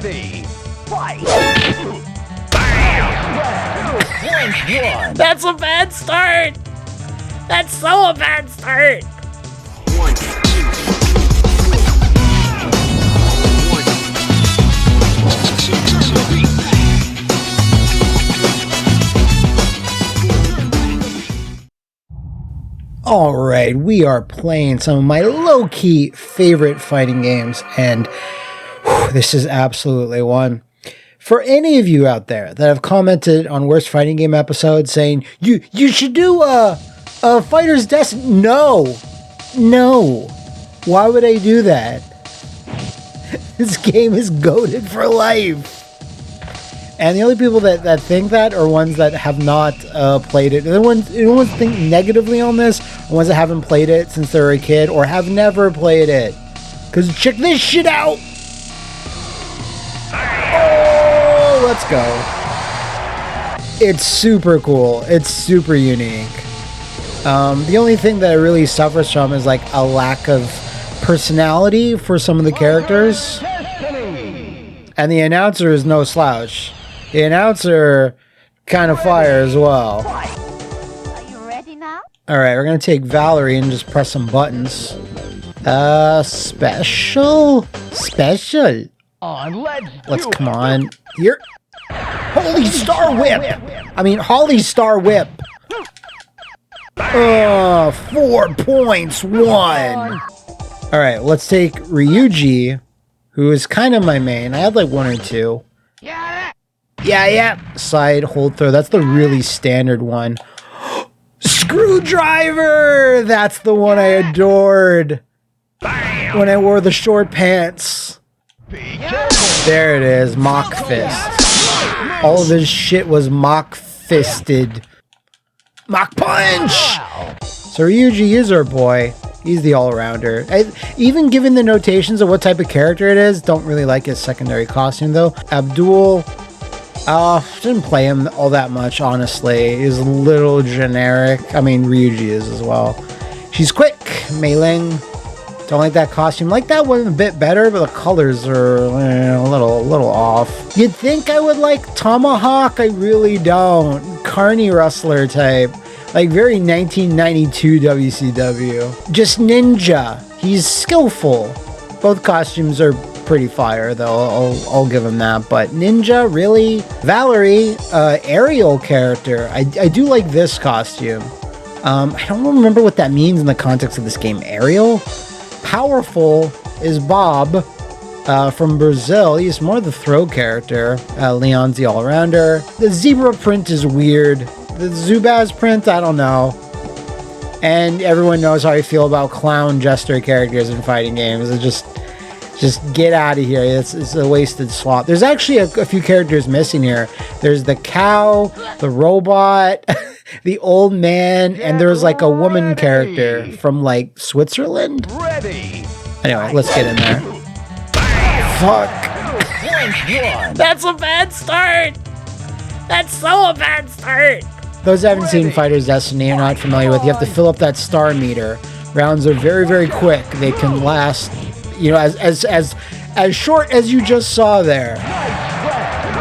Ready. Fight. That's a bad start. That's so a bad start. 1, 2, 1. Alright, we are playing some of my low-key favorite fighting games, and this is absolutely one. For any of you out there that have commented on worst fighting game episodes saying, you should do a Fighter's Destiny. No. Why would I do that? This game is goated for life. And the only people that think that are ones that have not played it. And the ones think negatively on this are ones that haven't played it since they were a kid or have never played it. Because check this shit out. Oh, let's go. It's super cool. It's super unique. The only thing that it really suffers from is like a lack of personality for some of the characters. And the announcer is no slouch. The announcer kind of fire as well. Are you ready now? Alright, we're going to take Valerie and just press some buttons. Special? Let's come on. Here. Holy Star Whip! Holly Star Whip! 4 points, 1! Alright, let's take Ryuji, who is kind of my main. I had like 1 or 2. Yeah. Side hold throw. That's the really standard one. Screwdriver! That's the one I adored. When I wore the short pants. There it is. Mock fist. All of his shit was mock fisted. Mock punch! So Ryuji is our boy. He's the all-rounder. Even given the notations of what type of character it is, don't really like his secondary costume though. Abdul, didn't play him all that much, honestly. He's a little generic. Ryuji is as well. She's quick. Mei Ling. Don't like that costume. Like that one a bit better, but the colors are a little off. You'd think I would like Tomahawk. I really don't. Carney Rustler type. Like very 1992 WCW. Just ninja. He's skillful. Both costumes are pretty fire though. I'll give him that. But ninja, really? Valerie, aerial character. I do like this costume. I don't remember what that means in the context of this game. Aerial? Powerful is Bob from Brazil. He's more the throw character. Leon's the all-rounder. The zebra print is weird. The Zubaz print, I don't know. And everyone knows how I feel about clown jester characters in fighting games. It's just get out of here. It's a wasted swap. There's actually a few characters missing here. There's the cow, the robot, the old man, and there's like a woman character from like Switzerland. Anyway, let's get in there. Fuck. That's a bad start. That's so a bad start. Those who haven't seen Fighter's Destiny are not familiar with, you have to fill up that star meter. Rounds are very, very quick. They can last, as short as you just saw there.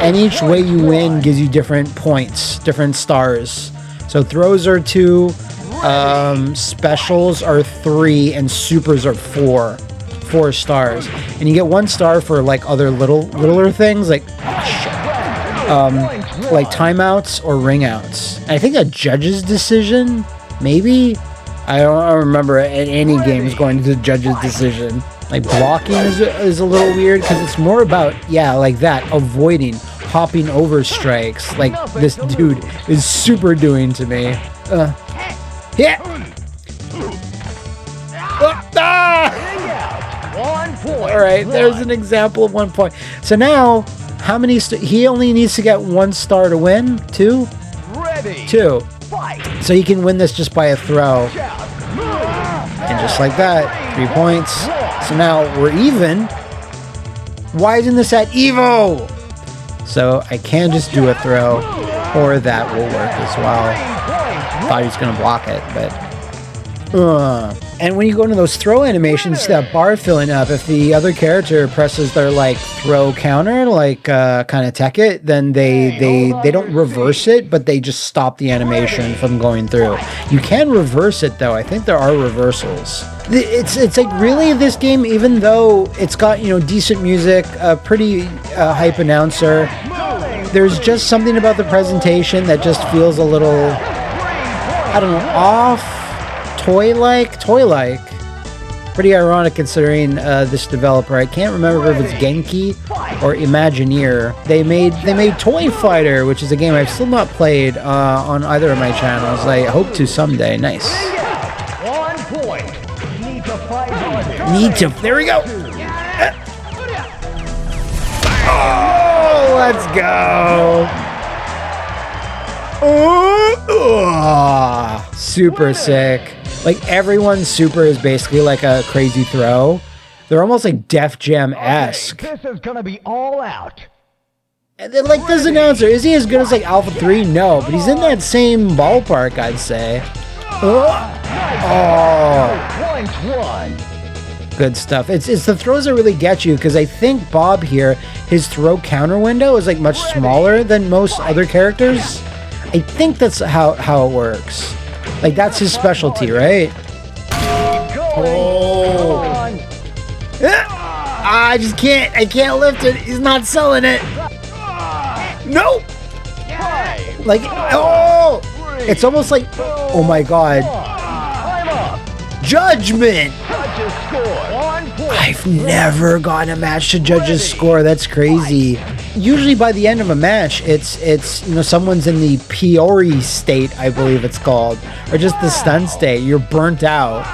And each way you win gives you different points, different stars. So throws are 2, specials are 3, and supers are 4. 4 stars. And you get 1 star for like other littler things, like like timeouts or ring outs. And I think a judge's decision, maybe? I don't remember any games going to the judge's decision. Like blocking is a little weird because it's more about, like that, avoiding, hopping over strikes like this dude is super doing to me. Alright, there's an example of 1 point. So now, how many he only needs to get 1 star to win? 2? 2. So he can win this just by a throw. And just like that, 3 points. So now we're even. Why isn't this at Evo? So I can just do a throw, or that will work as well. Thought he was gonna block it, but And when you go into those throw animations, you see that bar filling up. If the other character presses their like throw counter, like kind of tech it, then they don't reverse it, but they just stop the animation from going through. You can reverse it though. I think there are reversals. It's like really this game, even though it's got decent music, a pretty hype announcer. There's just something about the presentation that just feels a little, I don't know, off. Toy-like. Pretty ironic considering this developer. I can't remember if it's Genki or Imagineer. They made Toy Fighter, which is a game I've still not played on either of my channels. I hope to someday. Nice. 1 point. There we go. Oh, let's go. Oh, super sick. Like, everyone's super is basically like a crazy throw. They're almost like Def Jam-esque. Okay, this is gonna be all out. And then, like, this announcer, is he as good as, like, Alpha 3? No, but he's in that same ballpark, I'd say. Oh. Point 1. Good stuff. It's the throws that really get you, because I think Bob here, his throw counter window is, like, much smaller than most other characters. I think that's how it works. Like, that's his specialty, right? Oh. I just can't. I can't lift it. He's not selling it. Nope. Like, oh. It's almost like, oh my God. Judgment. I've never gotten a match to judge's score. That's crazy. Usually by the end of a match, it's someone's in the Piori state, I believe it's called, or just the stun state. You're burnt out,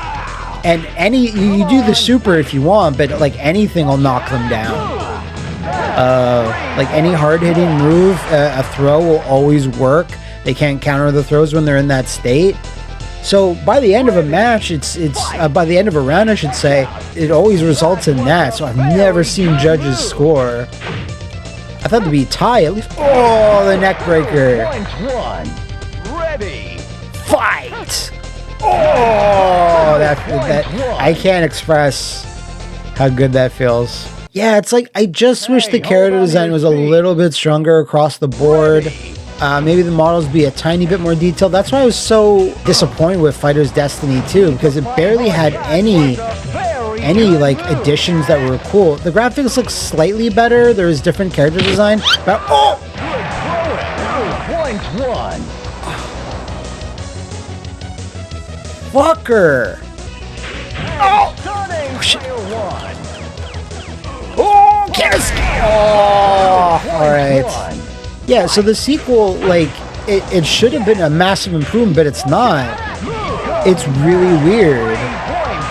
and you do the super if you want, but like anything will knock them down. Like any hard hitting move, a throw will always work. They can't counter the throws when they're in that state. So by the end of a match, it's by the end of a round, I should say, it always results in that. So I've never seen judges score. I thought it'd be a tie at least. Oh, the neck breaker. Point 1. Ready. Fight. Oh, that I can't express how good that feels. Yeah, it's like I just wish the character design was a little bit stronger across the board. Maybe the models be a tiny bit more detailed. That's why I was so disappointed with Fighter's Destiny 2, because it barely had any like additions that were cool. The graphics look slightly better. There was different character design, but Point 1. fucker! Oh shit! Oh, can't escape! Oh, all right. Yeah, so the sequel, like, it should have been a massive improvement, but it's not. It's really weird.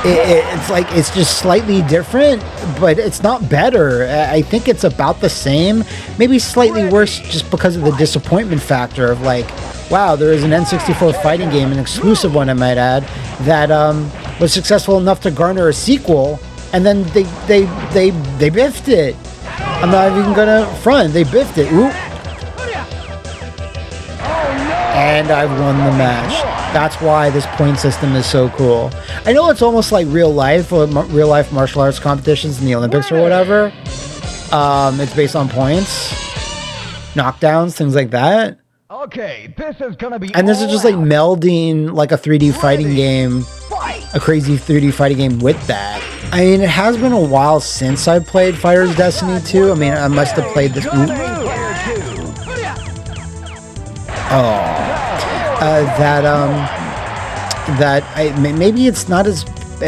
It's like, it's just slightly different, but it's not better. I think it's about the same, maybe slightly worse just because of the disappointment factor of like, wow, there is an N64 fighting game, an exclusive one I might add, that was successful enough to garner a sequel, and then they biffed it. I'm not even gonna front, they biffed it. Ooh. And I've won the match. That's why this point system is so cool. I know it's almost like real life martial arts competitions in the Olympics or whatever. It's based on points, knockdowns, things like that. Okay, this is gonna be. And this is just like melding like a 3D fighting game, a crazy 3D fighting game with that. I mean, it has been a while since I played Fighter's Destiny 2. I mean, I must have played this. Maybe it's not as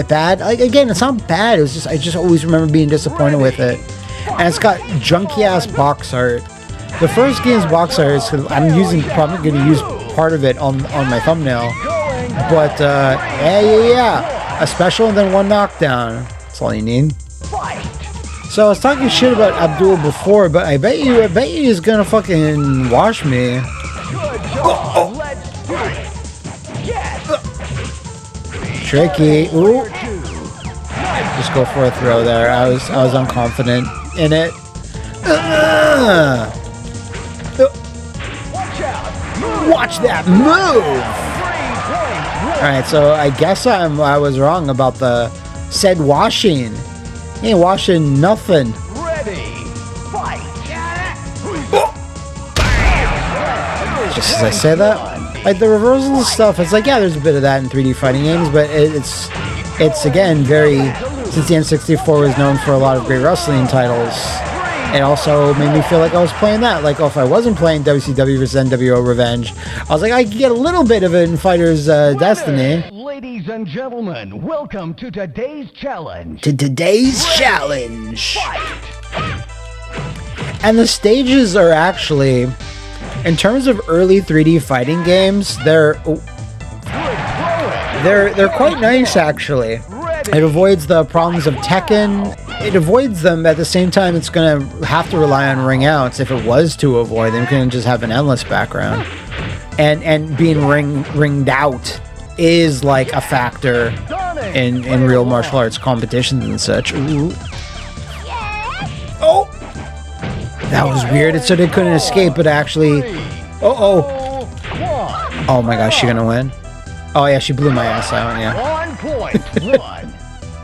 bad. Like, again, it's not bad. It was just I just always remember being disappointed with it. And it's got junky ass box art. The first game's box art is probably going to use part of it on my thumbnail. But yeah, a special and then one knockdown. That's all you need. So I was talking shit about Abdul before, but I bet you he's gonna fucking wash me. Tricky. Ooh. Just go for a throw there. I was unconfident in it. Watch that move. Alright, so I guess I was wrong about the said washing. He ain't washing nothing. Ready. Fight. Just as I say that, like the reversal stuff, it's like, yeah, there's a bit of that in 3D fighting games, but it's again very, since the N64 was known for a lot of great wrestling titles, it also made me feel like I was playing that. Like, if I wasn't playing WCW vs NWO Revenge, I was like, I could get a little bit of it in Fighter's Destiny. Ladies and gentlemen, welcome to today's challenge. And the stages are actually, in terms of early 3D fighting games, they're quite nice actually. It avoids the problems of Tekken. It avoids them. At the same time, it's going to have to rely on ring outs. If it was to avoid them, it can just have an endless background. And being ringed out is like a factor in real martial arts competitions and such. Ooh. Oh! That was weird. It said it couldn't escape, but actually... Oh my gosh, she gonna win? Oh yeah, she blew my ass out, yeah.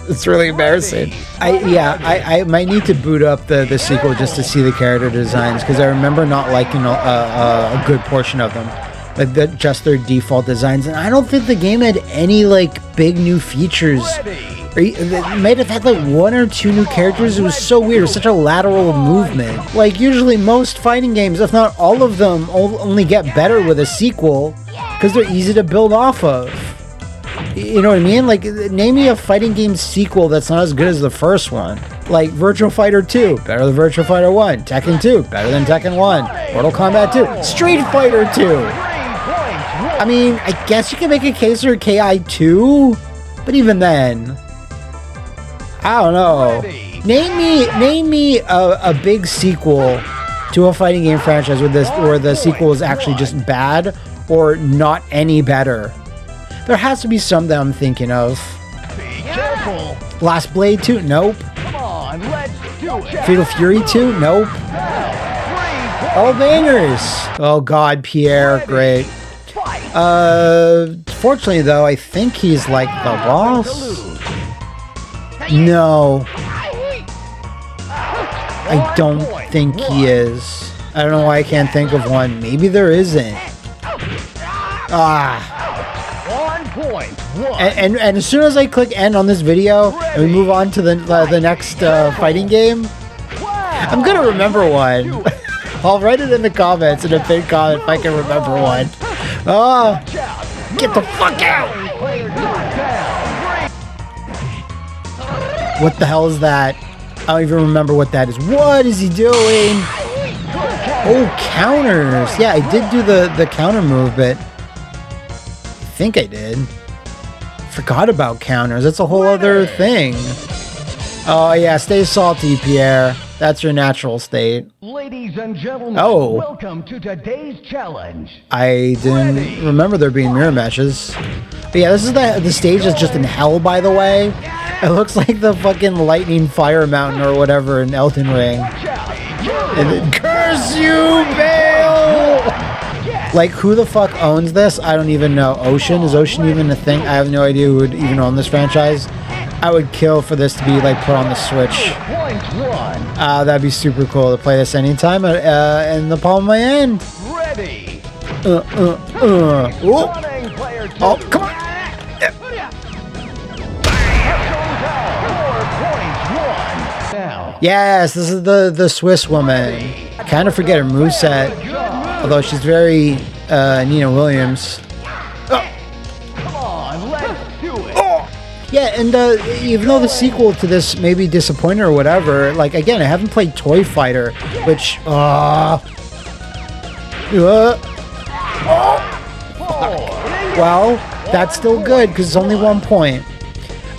It's really embarrassing. I might need to boot up the sequel just to see the character designs, because I remember not liking a good portion of them. Like just their default designs, and I don't think the game had any like big new features. It might have had like 1 or 2 new characters. It was so weird. It was such a lateral movement. Like usually most fighting games, if not all of them, only get better with a sequel because they're easy to build off of. You know what I mean? Like, name me a fighting game sequel that's not as good as the first one. Like Virtua Fighter 2, better than Virtua Fighter 1. Tekken 2, better than Tekken 1. Mortal Kombat 2, Street Fighter 2. I mean, I guess you can make a case for KI 2, but even then, I don't know. Name me a big sequel to a fighting game franchise where the sequel is actually just bad or not any better. There has to be some that I'm thinking of. Be careful. Last Blade 2? Nope. Come on, let's do it. Fatal Fury 2? Nope. All bangers. Oh God, Pierre, great. Fortunately though, I think he's like the boss. No. I don't think he is. I don't know why I can't think of one. Maybe there isn't. Ah. And as soon as I click end on this video and we move on to the next fighting game, I'm gonna remember one. I'll write it in the comments in a pinned comment if I can remember one. Oh, get the fuck out! What the hell is that? I don't even remember what that is. What is he doing? Oh, counters. Yeah, I did do the counter move, but I think I did. Forgot about counters. That's a whole other thing. Oh yeah, stay salty, Pierre. That's your natural state. Ladies and gentlemen, welcome to today's challenge. I didn't remember there being mirror meshes. But yeah, this is the stage that's just in hell, by the way. It looks like the fucking lightning fire mountain or whatever in Elden Ring. And then, curse you, Bale! Like, who the fuck owns this? I don't even know. Ocean? Is Ocean even a thing? I have no idea who would even own this franchise. I would kill for this to be, like, put on the Switch. That'd be super cool to play this anytime in the palm of my hand. Ready. Oh, come on. Yes, this is the Swiss woman. I kind of forget her moveset. Although she's very Nina Williams. Come on, let's do it. Yeah, and even though the sequel to this may be disappointing or whatever, like again, I haven't played Toy Fighter, which well, that's still good because it's only 1 point.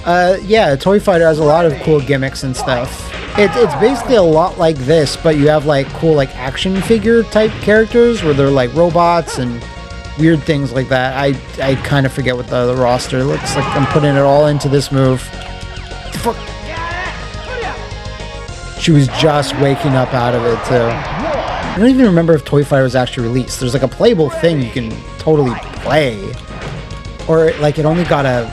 Yeah, Toy Fighter has a lot of cool gimmicks and stuff. It's basically a lot like this, but you have like cool like action figure type characters where they're like robots and weird things like that. I kind of forget what the roster looks like. I'm putting it all into this move. Fuck. She was just waking up out of it too. I don't even remember if Toy Fighter was actually released. There's like a playable thing you can totally play. Or like it only got a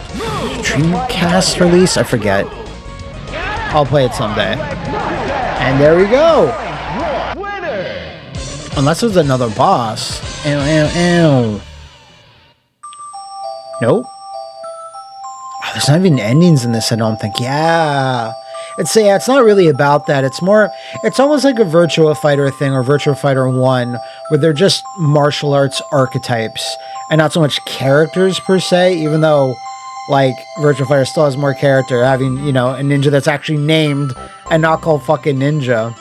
Dreamcast release? I forget. I'll play it someday. And there we go. Unless there's another boss. Ew, ew, ew. Nope. Oh, there's not even endings in this, I don't think. Yeah. It's not really about that. It's almost like a Virtua Fighter thing or Virtua Fighter 1 where they're just martial arts archetypes and not so much characters per se, even though like Virtua Fighter still has more character, having, you know, a ninja that's actually named and not called fucking Ninja.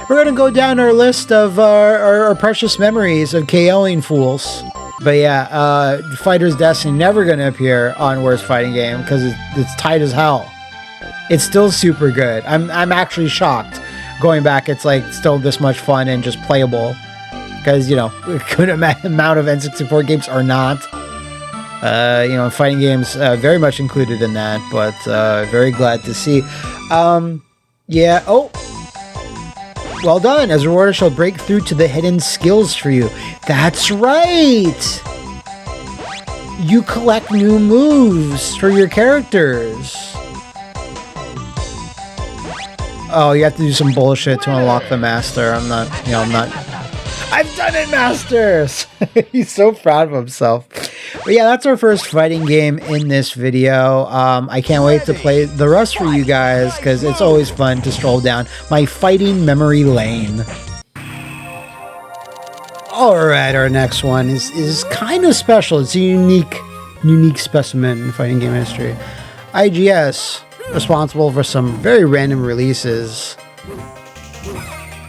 We're gonna go down our list of our precious memories of KOing fools. But yeah, Fighter's Destiny never gonna appear on Worst Fighting Game because it's tight as hell. It's still super good. I'm actually shocked. Going back, it's like still this much fun and just playable. Because, you know, a good amount of N64 games are not. You know, fighting games very much included in that, but very glad to see. Yeah, oh. Well done. As a rewarder shall break through to the hidden skills for you. That's right. You collect new moves for your characters. Oh, you have to do some bullshit to unlock the master. I'm not. I've done it, masters! He's so proud of himself. But yeah, that's our first fighting game in this video. I can't wait to play the rest for you guys, because it's always fun to stroll down my fighting memory lane. Alright, our next one is kind of special. It's a unique specimen in fighting game history. IGS, responsible for some very random releases.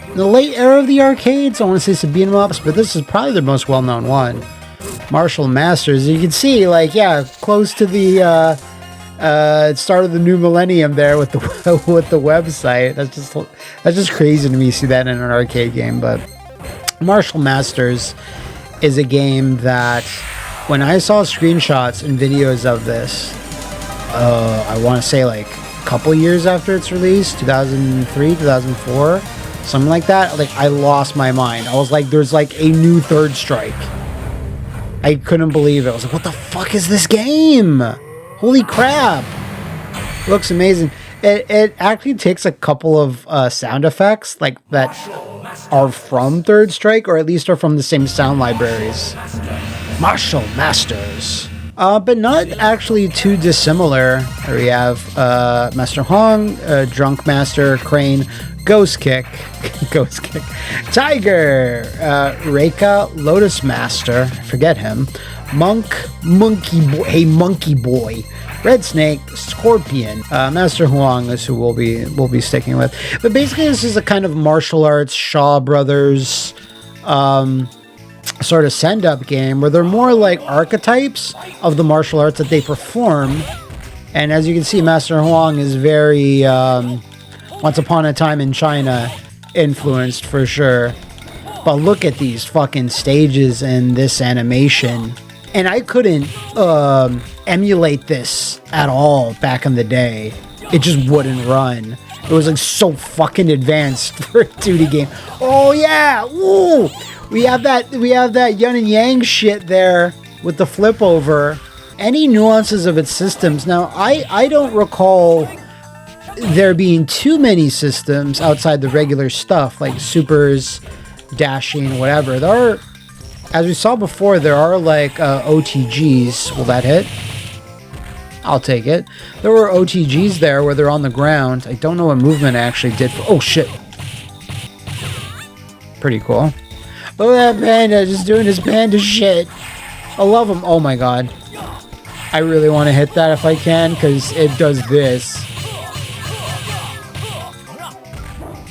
In the late era of the arcades, I want to say some beat 'em ups, but this is probably the most well-known one. Martial Masters. You can see, like, yeah, close to the start of the new millennium there with the with the website. That's just crazy to me. See that in an arcade game, but Martial Masters is a game that when I saw screenshots and videos of this, I want to say like a couple years after its release, 2003, 2004. Something like that. Like, I lost my mind. I was like, there's like a new Third Strike. I couldn't believe it. I was like, what the fuck is this game? Holy crap. Looks amazing. It actually takes a couple of sound effects like that are from Third Strike, or at least are from the same sound libraries. Martial Masters. But not actually too dissimilar. We have Master Hong, Drunk Master, Crane, Ghost Kick, Tiger, Reika, Lotus Master, forget him, Monkey Boy, Red Snake, Scorpion, Master Huang is who we'll be sticking with. But basically, this is a kind of martial arts Shaw Brothers sort of send-up game where they're more like archetypes of the martial arts that they perform. And as you can see, Master Huang is very Once Upon a Time in China influenced for sure. But look at these fucking stages and this animation. And I couldn't emulate this at all back in the day. It just wouldn't run. It was like so fucking advanced for a 2D game. Oh yeah! Woo! We have that yin and yang shit there with the flip over. Any nuances of its systems. Now, I don't recall there being too many systems outside the regular stuff like supers, dashing, whatever. There are, as we saw before, there are like OTGs. Will that hit? I'll take it. There were OTGs there where they're on the ground. I don't know what movement I actually did. Oh shit. Pretty cool. Look at that panda just doing his panda shit. I love him. Oh my god. I really want to hit that if I can, because it does this.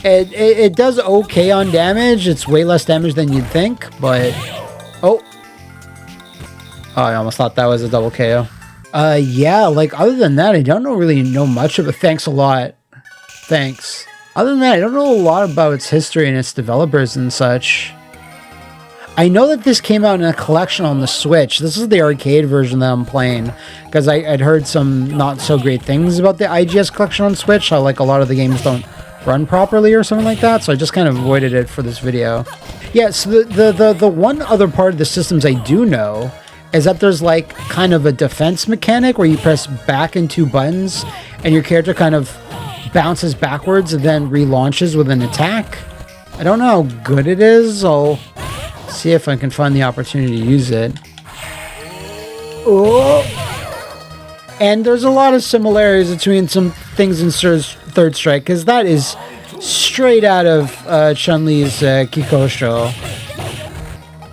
It does okay on damage. It's way less damage than you'd think, but... Oh, I almost thought that was a double KO. Yeah, like, other than that, I don't really know much of it. Thanks a lot. Thanks. Other than that, I don't know a lot about its history and its developers and such. I know that this came out in a collection on the Switch. This is the arcade version that I'm playing, because I'd heard some not so great things about the IGS collection on Switch. How, like, a lot of the games don't run properly or something like that, so I just kind of avoided it for this video. Yeah, so the one other part of the systems I do know is that there's like kind of a defense mechanic where you press back and 2 buttons and your character kind of bounces backwards and then relaunches with an attack. I don't know how good it is. I'll see if I can find the opportunity to use it. Oh. And there's a lot of similarities between some things in Third Strike, because that is straight out of Chun-Li's Kikosho.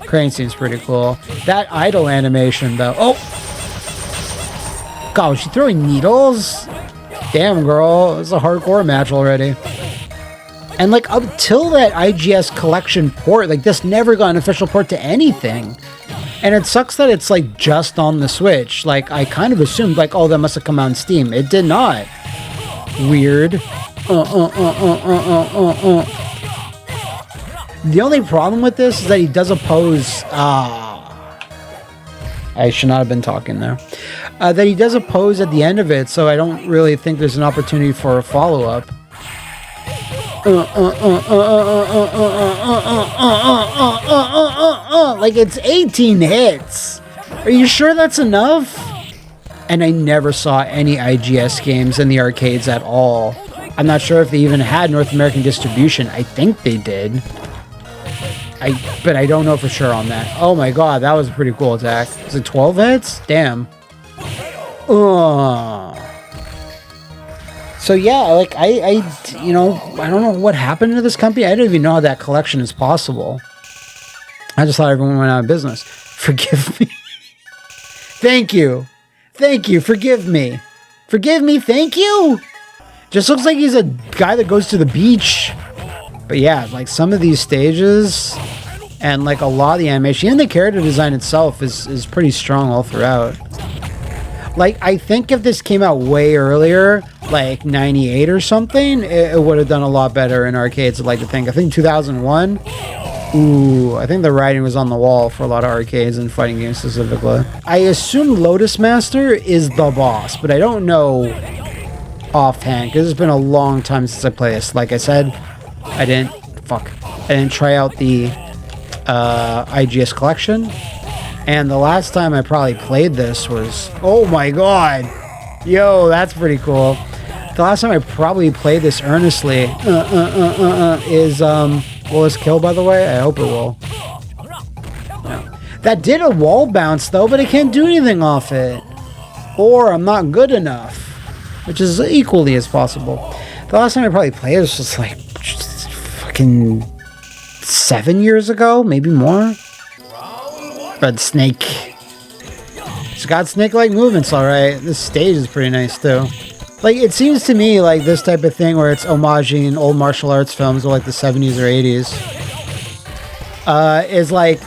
Crane seems pretty cool. That idle animation, though. Oh! God, was she throwing needles? Damn, girl. It's a hardcore match already. And, like, up till that IGS collection port, like, this never got an official port to anything. And it sucks that it's, like, just on the Switch. Like, I kind of assumed, like, oh, that must have come out on Steam. It did not. Weird. The only problem with this is that he does a pose... I should not have been talking there. That he does a pose at the end of it, so I don't really think there's an opportunity for a follow-up. Like, it's 18 hits. Are you sure that's enough? And I never saw any IGS games in the arcades at all. I'm not sure if they even had North American distribution. I think they did. But I don't know for sure on that. Oh my god, that was a pretty cool attack. Was it 12 hits? Damn. So yeah, like I don't know what happened to this company. I don't even know how that collection is possible. I just thought everyone went out of business. Forgive me. Thank you. Thank you. Forgive me. Forgive me. Thank you. Just looks like he's a guy that goes to the beach. But yeah, like some of these stages and like a lot of the animation, even the character design itself is pretty strong all throughout. Like, I think if this came out way earlier, like 98 or something, it would have done a lot better in arcades, I'd like to think. I think 2001, ooh, I think the writing was on the wall for a lot of arcades and fighting games specifically. I assume Lotus Master is the boss, but I don't know offhand, because it's been a long time since I played this. Like I said, I didn't try out the IGS collection. And the last time I probably played this was... Oh my god! Yo, that's pretty cool. The last time I probably played this earnestly is... Will this kill, by the way? I hope it will. No. That did a wall bounce, though, but I can't do anything off it. Or I'm not good enough. Which is equally as possible. The last time I probably played this was like... fucking... 7 years ago? Maybe more? But Snake. It's got Snake-like movements, alright. This stage is pretty nice, too. Like, it seems to me like this type of thing where it's homaging old martial arts films of like the 70s or 80s is like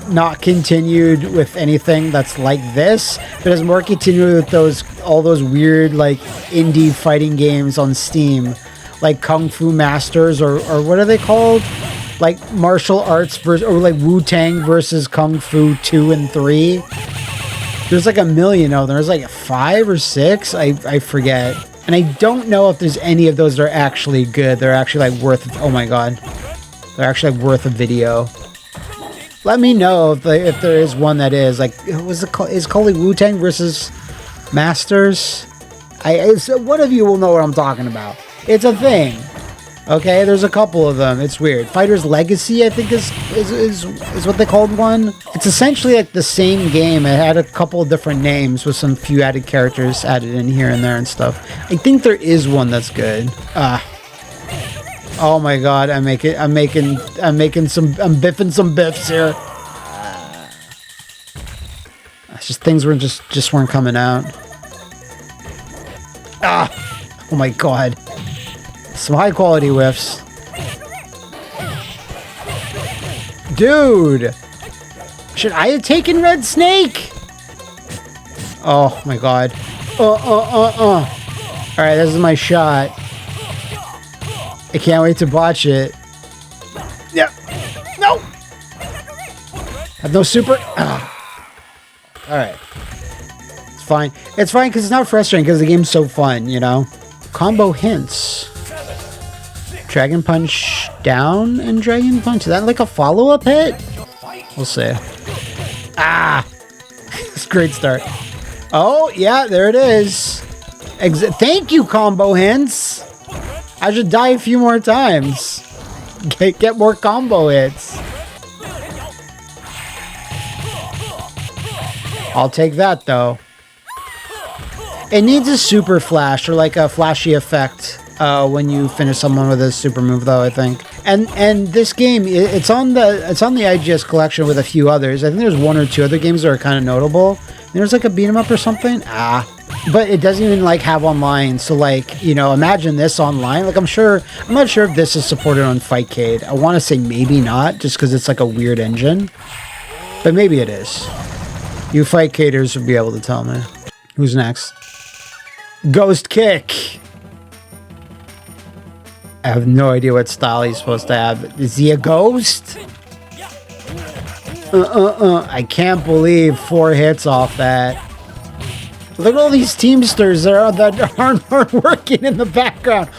not continued with anything that's like this, but is more continued with all those weird like indie fighting games on Steam, like Kung Fu Masters or what are they called? Like martial arts versus, or like Wu-Tang versus Kung Fu 2 and 3. There's like a million of them. There's like 5 or 6. I forget. And I don't know if there's any of those that are actually good. They're actually like worth, oh my god. They're actually like worth a video. Let me know if there is one that is. Like, what's it called? Is it called like Wu-Tang versus Masters? One of you will know what I'm talking about. It's a thing. Okay, there's a couple of them. It's weird. Fighter's Legacy, I think, is what they called one. It's essentially like the same game. It had a couple of different names with some few added characters added in here and there and stuff. I think there is one that's good. Oh my god, I'm biffing some biffs here. It's just things just weren't coming out. Oh my god. Some high quality whiffs. Dude! Should I have taken Red Snake? Oh my god. Alright, this is my shot. I can't wait to botch it. Yeah. No! Have no super. Alright. It's fine. It's fine because it's not frustrating because the game's so fun, you know? Combo hints. Dragon Punch down and Dragon Punch. Is that like a follow-up hit? We'll see. It's a great start. Oh, yeah, there it is. Thank you, combo hints. I should die a few more times. Get more combo hits. I'll take that, though. It needs a super flash, or like a flashy effect when you finish someone with a super move, though, I think. And this game, it's on the IGS collection with a few others. I think there's one or two other games that are kind of notable. There's like a beat 'em up or something. But it doesn't even like have online. So like, you know, imagine this online. Like I'm not sure if this is supported on Fightcade. I want to say maybe not, just because it's like a weird engine. But maybe it is. You Fightcaders would be able to tell me. Who's next? Ghost Kick. I have no idea what style he's supposed to have. Is he a ghost? I can't believe 4 hits off that. Look at all these Teamsters that aren't working in the background.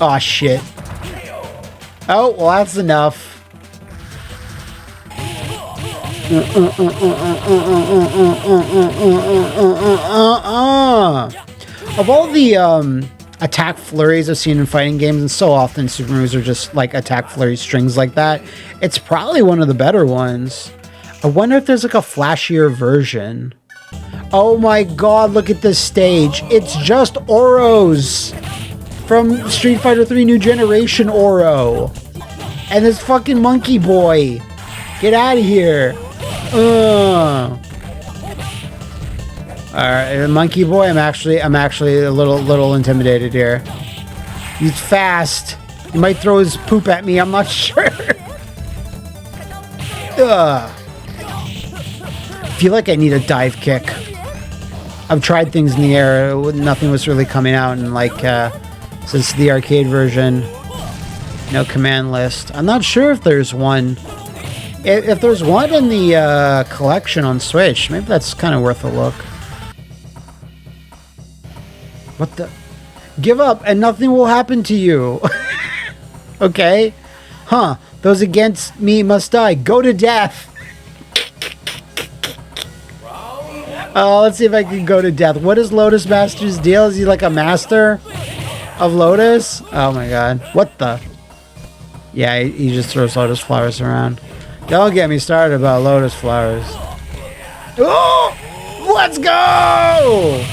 Oh, shit. Oh, well, that's enough. Of all the attack flurries I've seen in fighting games, and so often super moves are just like attack flurry strings like that, it's probably one of the better ones. I wonder if there's like a flashier version. Oh my god, look at this stage. It's just Oros from Street Fighter 3 New Generation Oro. And this fucking monkey boy. Get out of here. Alright, monkey boy, I'm actually a little intimidated here. He's fast. He might throw his poop at me, I'm not sure. I feel like I need a dive kick. I've tried things in the air, nothing was really coming out, and like since the arcade version, no command list. I'm not sure if there's one. If there's one in the collection on Switch, maybe that's kind of worth a look. What the? Give up and nothing will happen to you. Okay. Huh. Those against me must die. Go to death. Let's see if I can go to death. What is Lotus Master's deal? Is he like a master of Lotus? Oh my god. What the? Yeah, he just throws Lotus flowers around. Don't get me started about Lotus flowers. Oh! Let's go!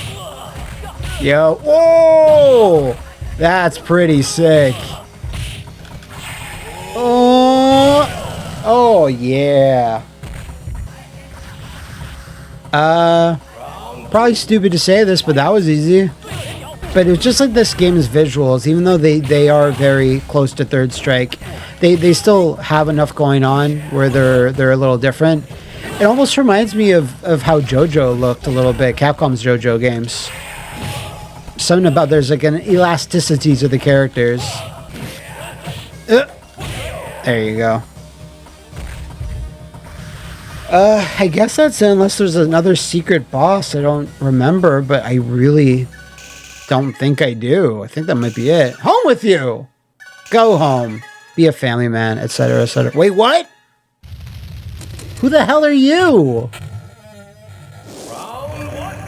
Yo. Whoa! That's pretty sick. Oh! Oh, yeah. Probably stupid to say this, but that was easy. But it's just like this game's visuals, even though they are very close to Third Strike, they still have enough going on where they're a little different. It almost reminds me of how JoJo looked a little bit, Capcom's JoJo games. Something about there's like an elasticity to the characters. There you go. I guess that's it, unless there's another secret boss I don't remember, but I really don't think I do. I think that might be it. Home with you! Go home. Be a family man, etc., etc. Wait, what? Who the hell are you?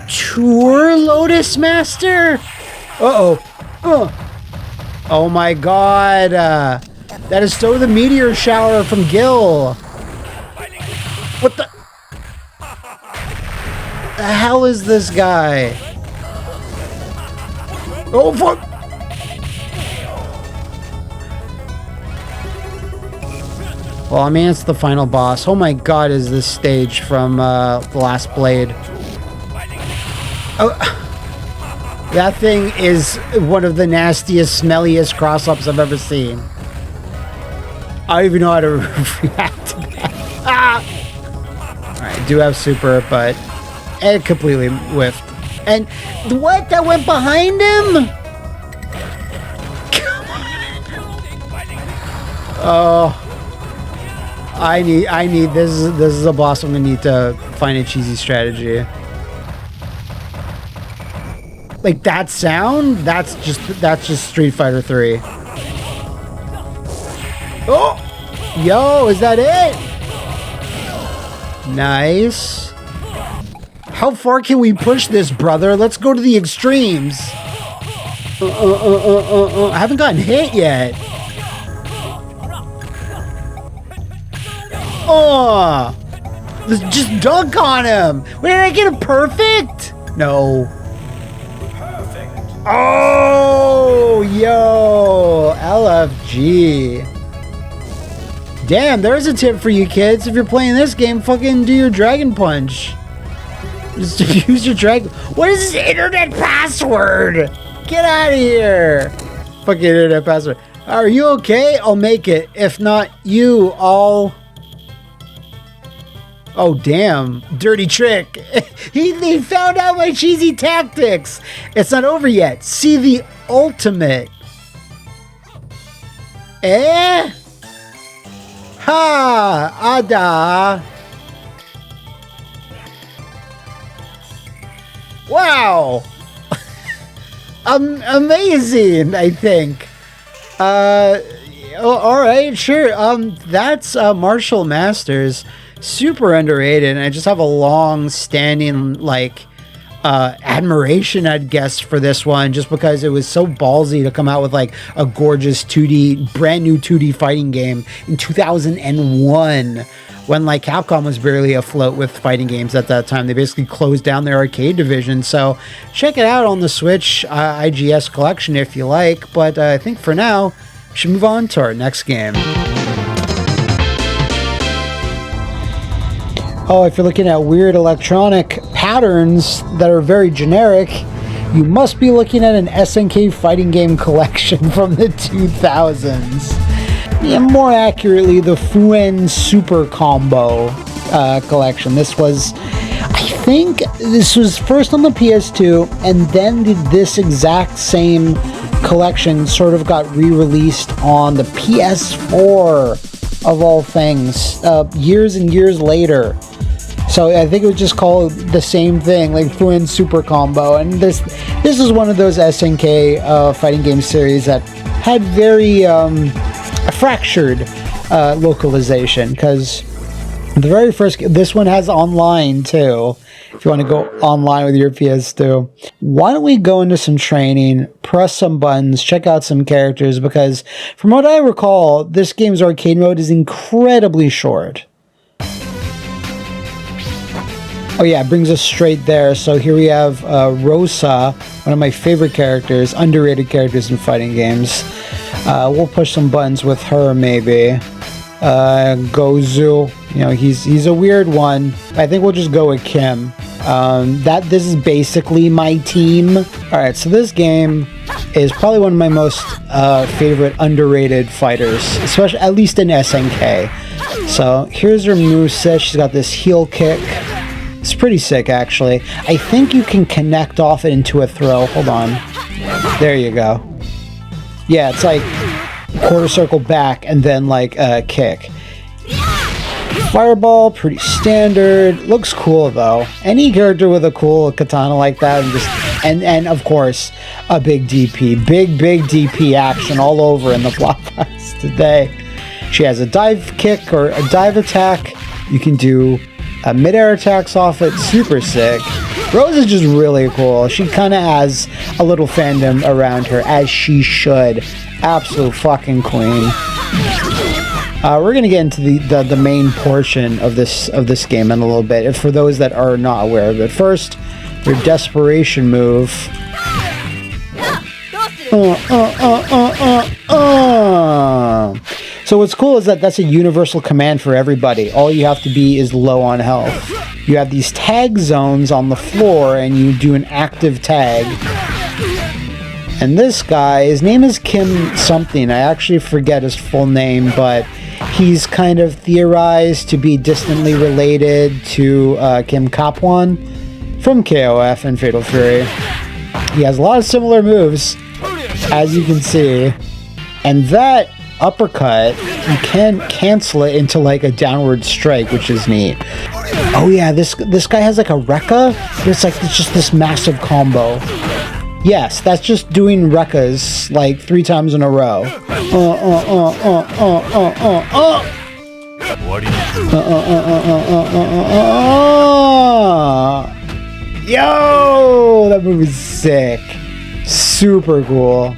Tour Lotus Master? Uh-oh. Oh my god. That is so the meteor shower from Gil. What the hell is this guy? Oh, fuck. Well, I mean, it's the final boss. Oh my god, is this stage from The Last Blade. Oh, that thing is one of the nastiest, smelliest cross-ups I've ever seen. I don't even know how to react to that. Alright, do have super, but it completely whiffed. And what? That went behind him? Oh, I need this is a boss I'm gonna need to find a cheesy strategy. Like that sound, that's just Street Fighter 3. Oh! Yo, is that it? Nice. How far can we push this, brother? Let's go to the extremes. I haven't gotten hit yet. Oh! Let's just dunk on him. Wait, did I get a perfect? No. Oh, yo, LFG. Damn, there's a tip for you kids. If you're playing this game, fucking do your dragon punch. Just use your dragon. What is this internet password? Get out of here. Fucking internet password. Are you okay? I'll make it. If not you, I'll... Oh, damn. Dirty trick. He found out my cheesy tactics. It's not over yet. See the ultimate. Eh? Ha! Ada. Wow. Amazing, I think. All right, sure. That's Martial Masters. Super underrated, and I just have a long-standing admiration, I'd guess, for this one, just because it was so ballsy to come out with like a gorgeous brand new 2D fighting game in 2001, when like Capcom was barely afloat with fighting games at that time. They basically closed down their arcade division. So check it out on the Switch IGS collection if you like. But I think for now, we should move on to our next game. Oh, if you're looking at weird electronic patterns that are very generic, you must be looking at an SNK fighting game collection from the 2000s. Yeah, more accurately, the Fuen Super Combo collection. I think this was first on the PS2, and then this exact same collection sort of got re-released on the PS4, of all things, years and years later. So I think it was just called the same thing, like Fuen Super Combo. And this is one of those SNK fighting game series that had very fractured localization, because the very first, this one has online too, if you want to go online with your PS2. Why don't we go into some training, press some buttons, check out some characters, because from what I recall, this game's arcade mode is incredibly short. Oh yeah, it brings us straight there. So here we have Rosa, one of my favorite characters, underrated characters in fighting games. We'll push some buttons with her maybe. Gozu, he's a weird one. I think we'll just go with Kim. This is basically my team. Alright, so this game is probably one of my most favorite underrated fighters, especially at least in SNK. So here's her moveset. She's got this heel kick. It's pretty sick, actually. I think you can connect off it into a throw. Hold on. There you go. Yeah, it's like quarter circle back and then like a kick. Fireball, pretty standard. Looks cool though. Any character with a cool katana like that, and of course a big DP, big DP action all over in the Flophouse today. She has a dive kick or a dive attack. You can do mid-air attacks off it. Super sick. Rose is just really cool. She kind of has a little fandom around her, as she should. Absolute fucking queen. We're gonna get into the main portion of this game in a little bit, for those that are not aware of it. First, her desperation move. So what's cool is that that's a universal command for everybody. All you have to be is low on health. You have these tag zones on the floor, and you do an active tag. And this guy, his name is Kim something. I actually forget his full name, but he's kind of theorized to be distantly related to Kim Kapwan from KOF and Fatal Fury. He has a lot of similar moves, as you can see. And that uppercut, you can cancel it into like a downward strike, which is neat. Oh yeah, this guy has like a Rekka. It's just this massive combo. Yes, that's just doing rekkas like 3 times in a row. Yo, that move is sick. Super cool.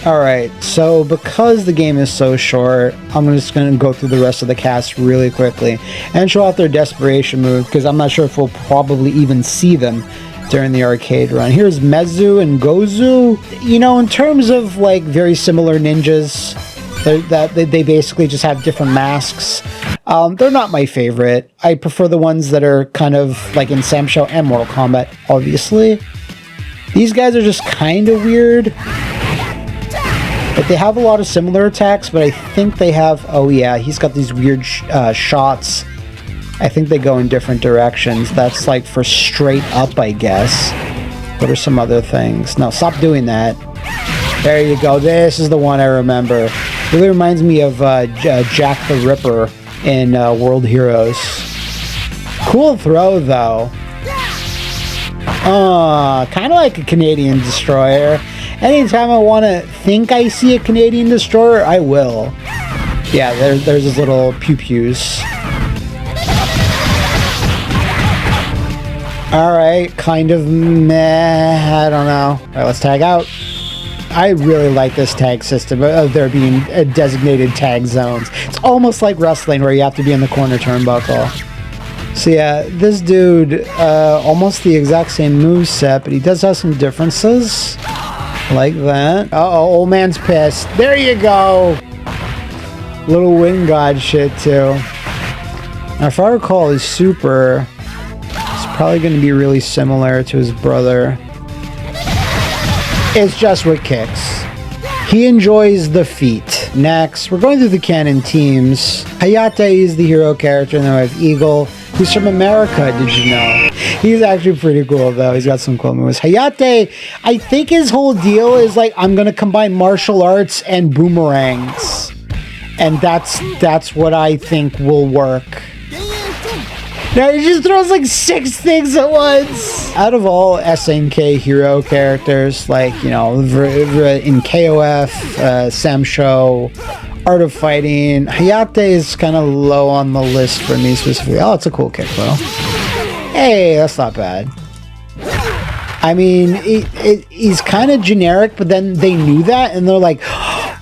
Alright, so because the game is so short, I'm just going to go through the rest of the cast really quickly and show off their desperation move, because I'm not sure if we'll probably even see them during the arcade run. Here's Mezu and Gozu. You know, in terms of like very similar ninjas, they basically just have different masks. They're not my favorite. I prefer the ones that are kind of like in Samsho and Mortal Kombat, obviously. These guys are just kind of weird. But they have a lot of similar attacks, but I think they have... Oh yeah, he's got these weird shots. I think they go in different directions. That's like for straight up, I guess. What are some other things? No, stop doing that. There you go. This is the one I remember. Really reminds me of Jack the Ripper in World Heroes. Cool throw, though. Kind of like a Canadian destroyer. Anytime I want to think I see a Canadian destroyer, I will. Yeah, there's his little pew-pews. Alright, kind of meh, I don't know. Alright, let's tag out. I really like this tag system of there being designated tag zones. It's almost like wrestling where you have to be in the corner turnbuckle. So yeah, this dude, almost the exact same moveset, but he does have some differences. Like that. Uh-oh, old man's pissed. There you go! Little wind god shit, too. Now, if I recall, his super is probably going to be really similar to his brother. It's just with kicks. He enjoys the feet. Next, we're going through the canon teams. Hayate is the hero character, and then we have Eagle, who's from America, did you know? He's actually pretty cool, though. He's got some cool moves. Hayate, I think his whole deal is like, I'm going to combine martial arts and boomerangs. And that's what I think will work. Now he just throws like 6 things at once. Out of all SNK hero characters, like, you know, in KOF, Samsho, Art of Fighting, Hayate is kind of low on the list for me specifically. Oh, it's a cool kick, though. Hey, that's not bad. I mean, he's kind of generic, but then they knew that, and they're like,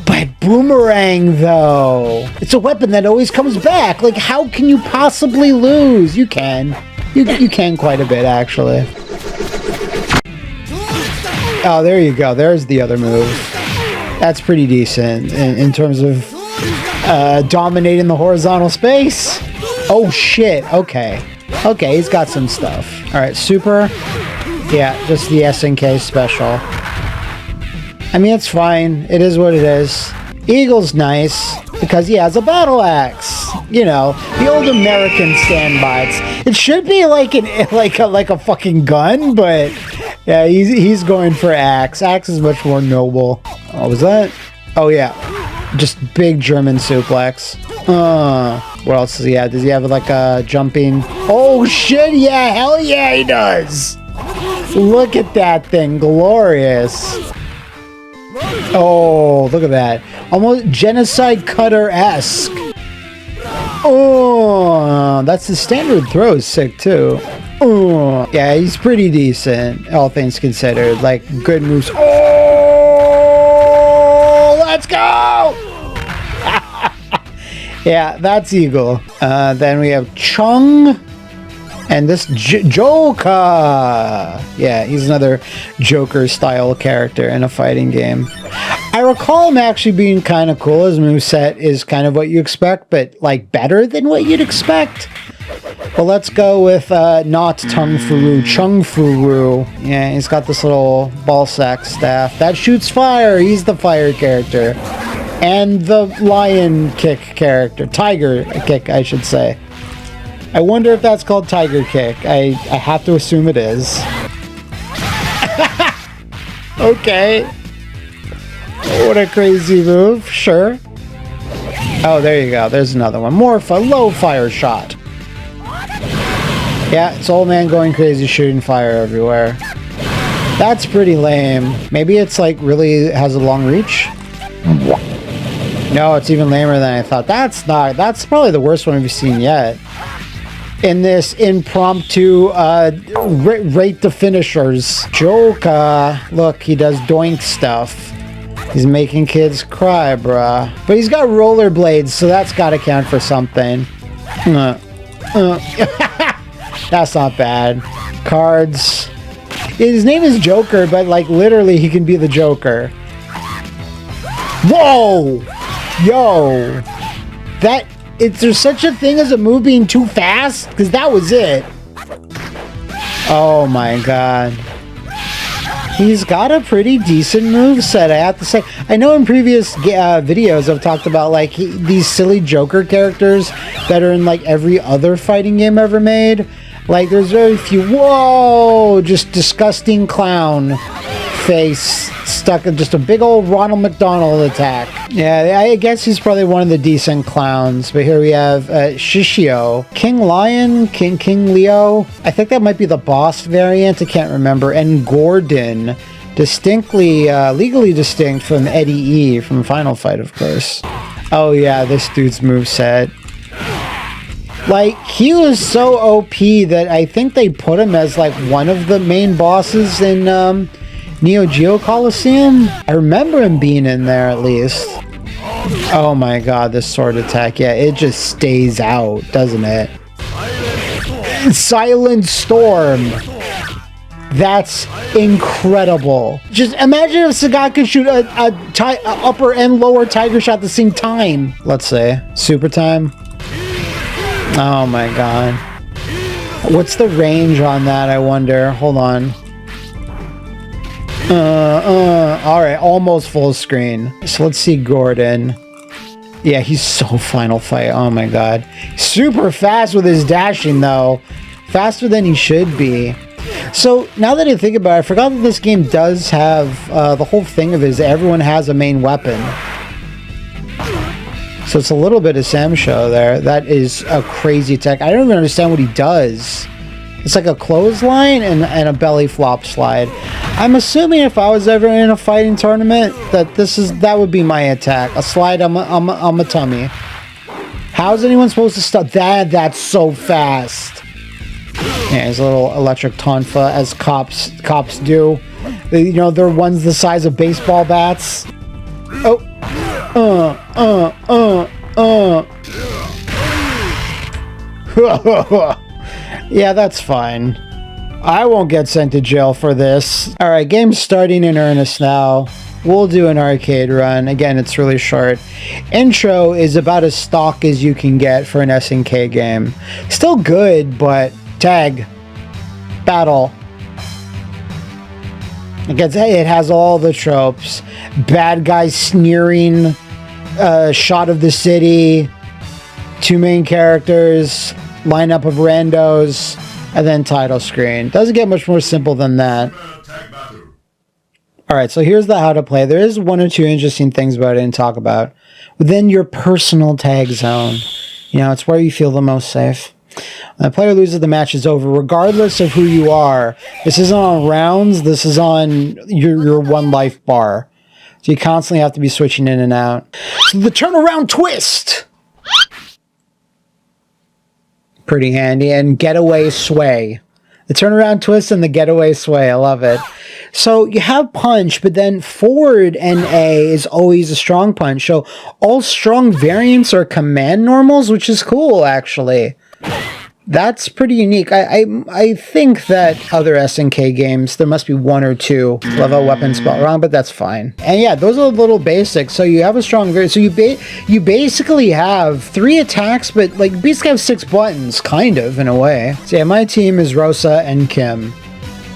but boomerang, though. It's a weapon that always comes back. Like, how can you possibly lose? You can. You can quite a bit, actually. Oh, there you go. There's the other move. That's pretty decent in terms of dominating the horizontal space. Oh, shit. Okay. Okay, he's got some stuff. All right, super. Yeah, just the SNK special. I mean, it's fine. It is what it is. Eagle's nice because he has a battle axe. You know, the old American standbys. It should be like a fucking gun, but yeah, he's going for axe. Axe is much more noble. What was that? Oh yeah, just big German suplex. What else does he have? Does he have like a jumping? Oh shit! Yeah, hell yeah, he does. Look at that thing, glorious. Oh, look at that. Almost Genocide Cutter-esque. Oh, that's the standard throw is sick too. Oh, yeah, he's pretty decent, all things considered. Like, good moves. Oh, let's go! Yeah, that's Eagle. Then we have Chung. And this Joker! Yeah, he's another Joker-style character in a fighting game. I recall him actually being kind of cool. His moveset is kind of what you expect, but, like, better than what you'd expect. Well, let's go with not Tung Furu, Chung Furu. Yeah, he's got this little ballsack staff. That shoots fire! He's the fire character. And the lion kick character. Tiger kick, I should say. I wonder if that's called Tiger Kick. I have to assume it is. Okay. What a crazy move. Sure. Oh, there you go. There's another one. More for low fire shot. Yeah, it's old man going crazy shooting fire everywhere. That's pretty lame. Maybe it's like really has a long reach? No, it's even lamer than I thought. That's probably the worst one we've seen yet. In this impromptu rate the finishers. Joker. Look, he does doink stuff. He's making kids cry, bruh. But he's got rollerblades, so that's gotta count for something. That's not bad. Cards. His name is Joker, but like literally he can be the Joker. Whoa! Yo! There's such a thing as a move being too fast? Because that was it. Oh my god. He's got a pretty decent moveset, I have to say. I know in previous videos I've talked about like these silly Joker characters that are in like every other fighting game ever made. Like there's very few. Whoa! Just disgusting clown face stuck in just a big old Ronald McDonald attack. Yeah, I guess he's probably one of the decent clowns. But here we have Shishio, King Lion, King Leo. I think that might be the boss variant. I can't remember. And Gordon, distinctly, legally distinct from Eddie E from Final Fight, of course. Oh yeah, this dude's moveset. Like, he was so OP that I think they put him as like one of the main bosses in Neo Geo Coliseum. I remember him being in there at least. Oh my god, this sword attack. Yeah, it just stays out, doesn't it? Silent Storm. That's incredible. Just imagine if Sagat could shoot a upper and lower tiger shot at the same time. Let's say. Super time. Oh my god. What's the range on that, I wonder? Hold on. Alright, almost full screen. So let's see Gordon. Yeah, he's so Final Fight. Oh my god. Super fast with his dashing though. Faster than he should be. So now that I think about it, I forgot that this game does have the whole thing of is everyone has a main weapon. So it's a little bit of Sam Show there. That is a crazy tech. I don't even understand what he does. It's like a clothesline and a belly flop slide. I'm assuming if I was ever in a fighting tournament that would be my attack. A slide on my tummy. How is anyone supposed to stop that? That's so fast. Yeah, his little electric tonfa as cops do. You know, they're ones the size of baseball bats. Oh. Yeah, that's fine. I won't get sent to jail for this. Alright, game's starting in earnest now. We'll do an arcade run. Again, it's really short. Intro is about as stock as you can get for an SNK game. Still good, but tag. Battle. It has all the tropes. Bad guys sneering. Shot of the city. Two main characters. Lineup of randos. And then title screen. Doesn't get much more simple than that. Alright, so here's the how to play. There is one or two interesting things about it I didn't talk about. Within your personal tag zone. You know, it's where you feel the most safe. When the player loses, the match is over, regardless of who you are. This isn't on rounds. This is on your one life bar. So you constantly have to be switching in and out. So the turnaround twist. Pretty handy. And getaway sway. The turnaround twist and the getaway sway. I love it. So you have punch, but then forward and A is always a strong punch. So all strong variants are command normals, which is cool, actually. That's pretty unique. I think that other SNK games, there must be one or two. Love how weapon spelled wrong, but that's fine. And yeah, those are the little basics. So you have a strong variant. So you basically have 3 attacks, but like basically have 6 buttons, kind of, in a way. So yeah, my team is Rosa and Kim.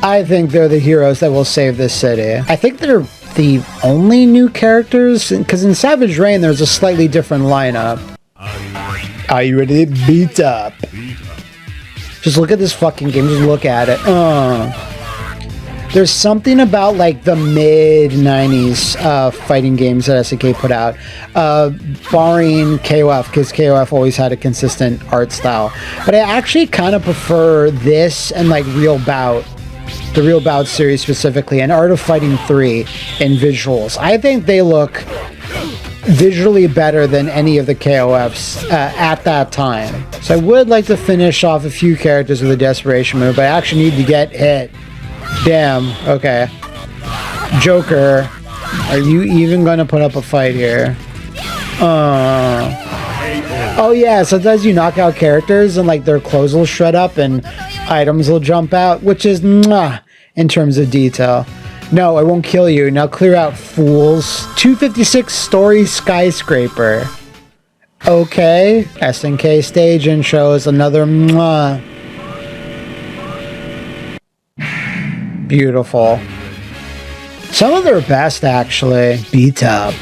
I think they're the heroes that will save this city. I think they're the only new characters, because in Savage Rain, there's a slightly different lineup. Are you ready to beat up? Just look at this fucking game. Just look at it. There's something about like the mid-90s fighting games that SNK put out, barring KOF, because KOF always had a consistent art style. But I actually kind of prefer this and like Real Bout the Real Bout series specifically, and Art of Fighting 3 in visuals. I think they look visually better than any of the KOFs at that time. So I would like to finish off a few characters with a desperation move, but I actually need to get hit. Damn, okay. Joker, are you even going to put up a fight here? Oh yeah, sometimes you knock out characters and like their clothes will shred up and items will jump out, which is mwah in terms of detail. No, I won't kill you. Now clear out, fools. 256 story skyscraper. Okay. SNK stage intro is another mwah. Beautiful. Some of their best, actually. Beat up.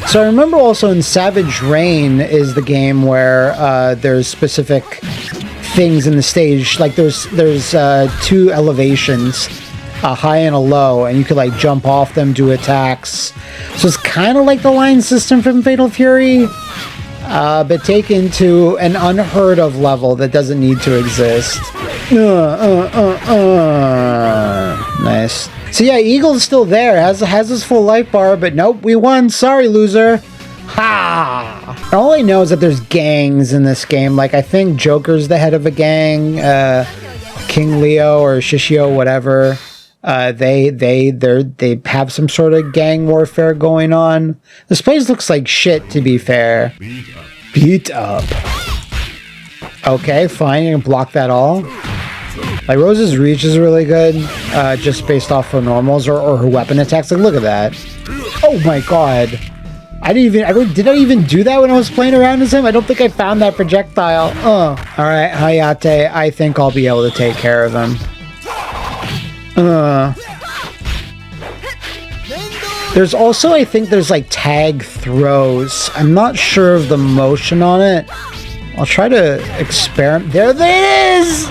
So I remember also in Savage Rain is the game where there's specific things in the stage. Like there's two elevations, a high and a low, and you could like jump off them, do attacks. So it's kind of like the line system from Fatal Fury, but taken to an unheard of level that doesn't need to exist. Nice. So yeah, Eagle's still there, has his full life bar, but nope, we won. Sorry, loser. Ha! All I know is that there's gangs in this game. Like, I think Joker's the head of a gang, King Leo or Shishio, whatever. They have some sort of gang warfare going on. This place looks like shit, to be fair. Beat up. Okay, fine, you can block that all. Like, Rose's reach is really good, just based off her normals or her weapon attacks. Like, look at that. Oh my god. Did I even do that when I was playing around as him? I don't think I found that projectile. Alright, Hayate, I think I'll be able to take care of him. There's also, I think there's like tag throws. I'm not sure of the motion on it. I'll try to experiment. There it is!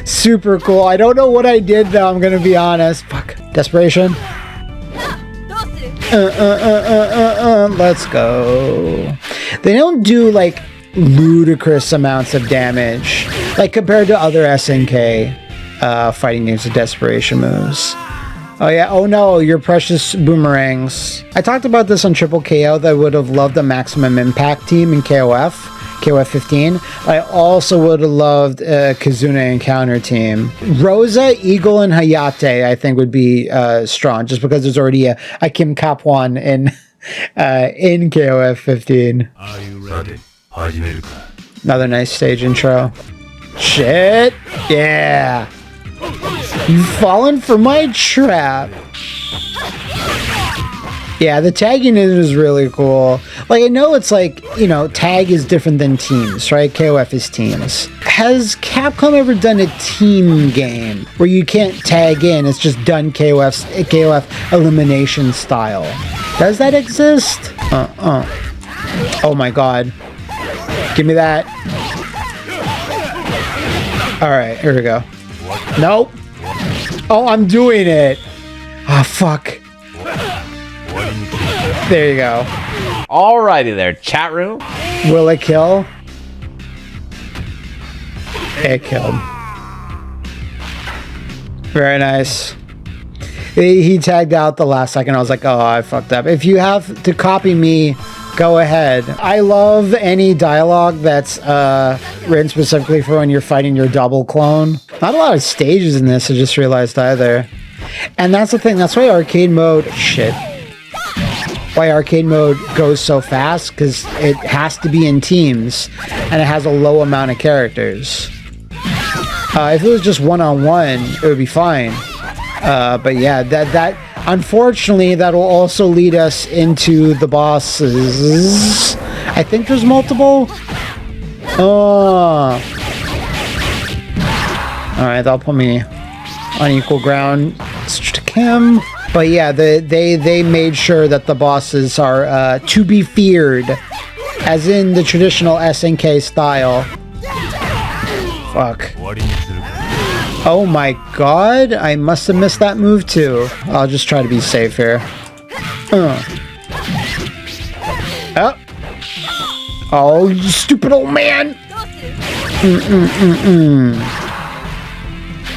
Super cool. I don't know what I did though, I'm gonna be honest. Fuck. Desperation. Let's go. They don't do like ludicrous amounts of damage, like compared to other SNK fighting games with desperation moves. Oh yeah, oh no, your precious boomerangs. I talked about this on Triple KO that I would have loved a maximum impact team in KOF 15. I also would have loved a Kazuna Encounter team. Rosa, Eagle, and Hayate I think would be strong, just because there's already a Kim Kapwan in KOF 15. Are you ready? Another nice stage intro. Shit! Yeah! You've fallen for my trap! Yeah, the tagging is really cool. Like, I know it's like, you know, tag is different than teams, right? KOF is teams. Has Capcom ever done a team game where you can't tag in, it's just done KOF elimination style? Does that exist? Oh my god. Give me that. Alright, here we go. Nope. Oh, I'm doing it. Ah, fuck. There you go. Alrighty there, chat room. Will it kill? It killed. Very nice. He tagged out the last second. I was like, oh, I fucked up. If you have to copy me, go ahead. I love any dialogue that's written specifically for when you're fighting your double clone. Not a lot of stages in this, I just realized either. And that's the thing, that's why arcade mode... Shit. Why arcade mode goes so fast, because it has to be in teams, and it has a low amount of characters. If it was just one-on-one, it would be fine. But yeah, that unfortunately, that'll also lead us into the bosses. I think there's multiple. Alright, that'll put me on equal ground. Switch to Kim. But yeah, they made sure that the bosses are to be feared, as in the traditional SNK style. Fuck. Oh my god, I must have missed that move too. I'll just try to be safe here. Oh, you stupid old man!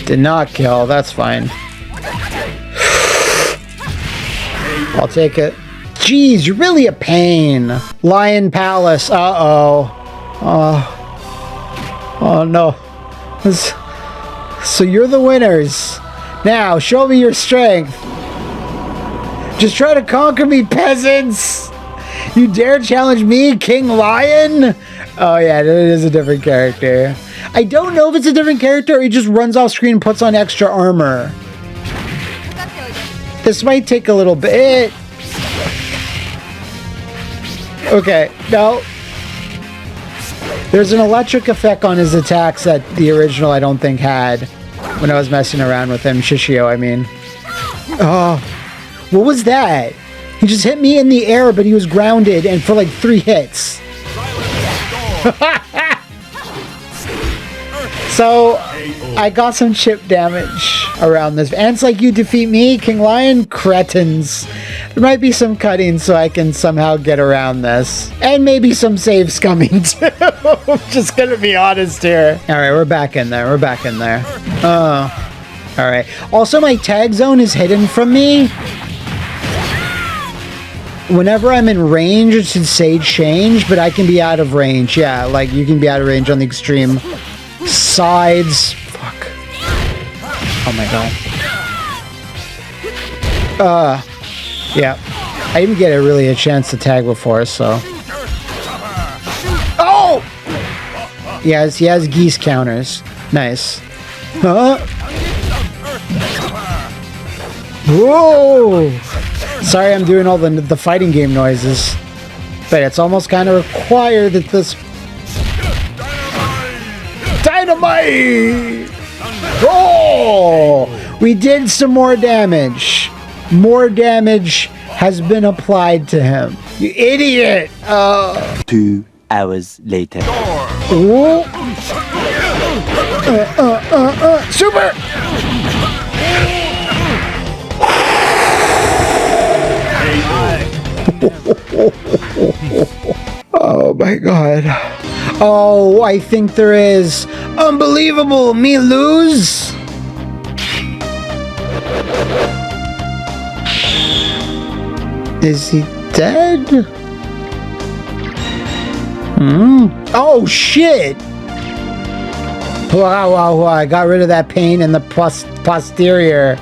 Did not kill. That's fine. I'll take it. Jeez, you're really a pain. Lion Palace. Uh-oh. Oh, no. So you're the winners. Now, show me your strength. Just try to conquer me, peasants. You dare challenge me, King Lion? Oh, yeah, it is a different character. I don't know if it's a different character or he just runs off screen and puts on extra armor. This might take a little bit. Okay, no. There's an electric effect on his attacks that the original I don't think had when I was messing around with him. Shishio, I mean. Oh, what was that? He just hit me in the air, but he was grounded and for like 3 hits. So, I got some chip damage around this. Ants like you defeat me, King Lion? Cretins. There might be some cutting so I can somehow get around this. And maybe some saves coming too. I'm just gonna be honest here. Alright, we're back in there. We're back in there. Alright. Also, my tag zone is hidden from me. Whenever I'm in range, it should say change, but I can be out of range. Yeah, like you can be out of range on the extreme sides. Fuck. Oh my god. Yeah. I didn't get a chance to tag before, so. Oh! He has geese counters. Nice. Huh? Whoa! Sorry I'm doing all the fighting game noises. But it's almost kind of required that this... Dynamite! Oh! We did some more damage. More damage has been applied to him. You idiot! 2 hours later. Ooh. Super! Oh my god. Oh, I think there is. Unbelievable! Me lose? Is he dead? Oh shit! Wow, I got rid of that pain in the posterior.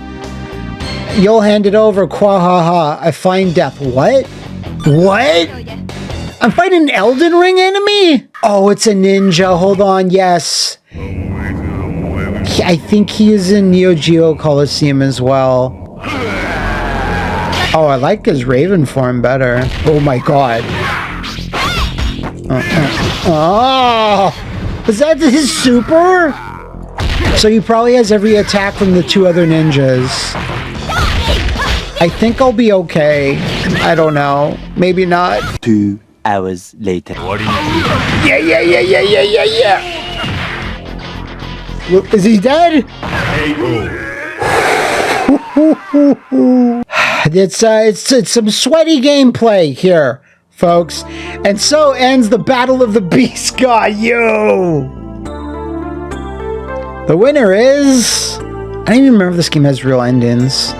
You'll hand it over, Quahaha. I find death. What? What? I'm fighting an Elden Ring enemy? Oh, it's a ninja. Hold on, yes. I think he is in Neo Geo Coliseum as well. Oh, I like his Raven form better. Oh my god. Oh! Is that his super? So he probably has every attack from the 2 other ninjas. I think I'll be okay. I don't know. Maybe not. 2 hours later. Yeah. Look, is he dead? It's some sweaty gameplay here, folks. And so ends the Battle of the Beast God. Yo! The winner is... I don't even remember if this game has real endings.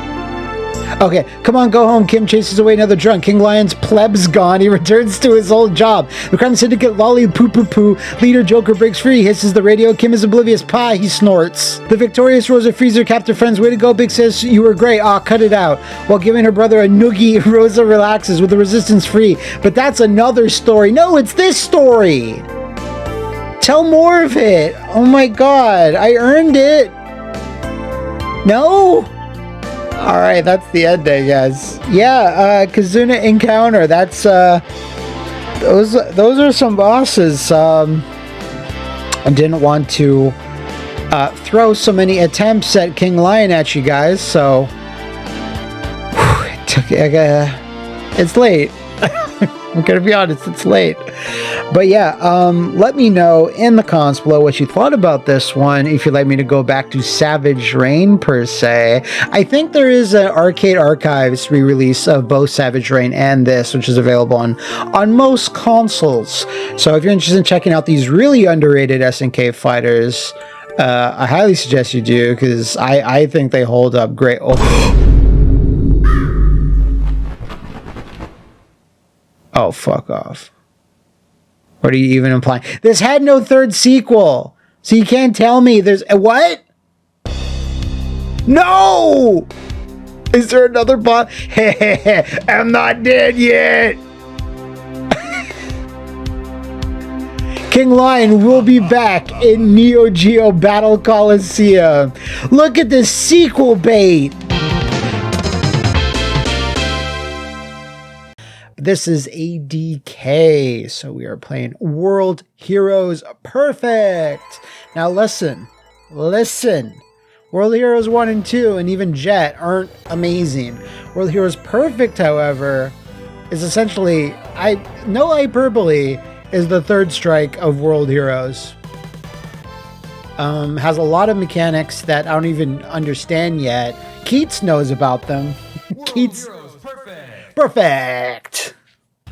Okay, come on, go home. Kim chases away another drunk. King Lion's pleb's gone. He returns to his old job. The crime syndicate lolly poo poo poo. Leader Joker breaks free. Hisses the radio. Kim is oblivious. Pie, he snorts. The victorious Rosa frees her captive friends. Way to go, Big says you were great. Aw, cut it out. While giving her brother a noogie, Rosa relaxes with the resistance free. But that's another story. No, it's this story. Tell more of it. Oh my god, I earned it. No? Alright, that's the end, I guess. Yeah, Kazuna Encounter. That's, those are some bosses. I didn't want to throw so many attempts at King Lion at you guys, so... it's late. I'm gonna be honest, it's late. But yeah, let me know in the comments below what you thought about this one, if you'd like me to go back to Savage Rain per se. I think there is an Arcade Archives re-release of both Savage Rain and this, which is available on most consoles. So if you're interested in checking out these really underrated SNK fighters, I highly suggest you do, because I think they hold up great. Oh. Oh, fuck off. What are you even implying? This had no third sequel, so you can't tell me there's a what? No! Is there another bot? I'm not dead yet. King Lion will be back in Neo Geo Battle Coliseum. Look at this sequel bait. This is ADK, so we are playing World Heroes Perfect. Now listen. World Heroes 1 and 2 and even Jet aren't amazing. World Heroes Perfect, however, is essentially, no hyperbole, is the third strike of World Heroes. Has a lot of mechanics that I don't even understand yet. Keats knows about them. Keats. Perfect.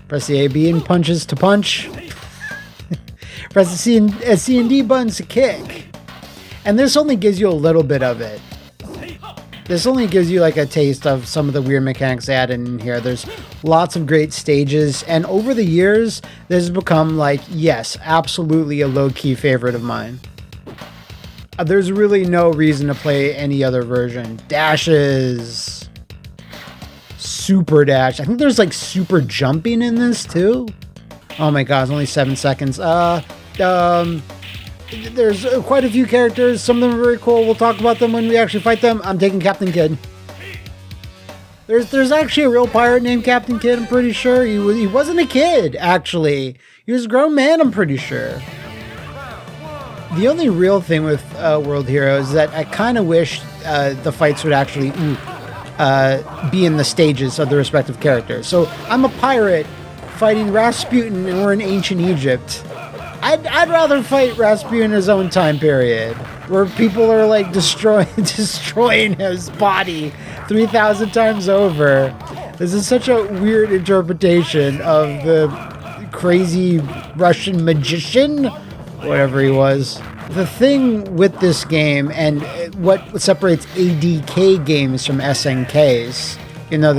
Press the A, B, and punches to punch. Press the C and D buttons to kick. And this only gives you a little bit of it. This only gives you like a taste of some of the weird mechanics added in here. There's lots of great stages, and over the years, this has become like, yes, absolutely a low-key favorite of mine. There's really no reason to play any other version. Dashes. Super dash. I think there's like super jumping in this too. Oh my god, it's only 7 seconds. There's quite a few characters. Some of them are very cool. We'll talk about them when we actually fight them. I'm taking Captain Kidd. There's actually a real pirate named Captain Kidd, I'm pretty sure. He wasn't a kid, actually. He was a grown man, I'm pretty sure. The only real thing with World Heroes is that I kind of wish the fights would actually be in the stages of the respective characters. So I'm a pirate fighting Rasputin, and we're in ancient Egypt. I'd rather fight Rasputin in his own time period, where people are like destroying his body 3,000 times over. This is such a weird interpretation of the crazy Russian magician, whatever he was. The thing with this game, and what separates ADK games from SNKs, you know,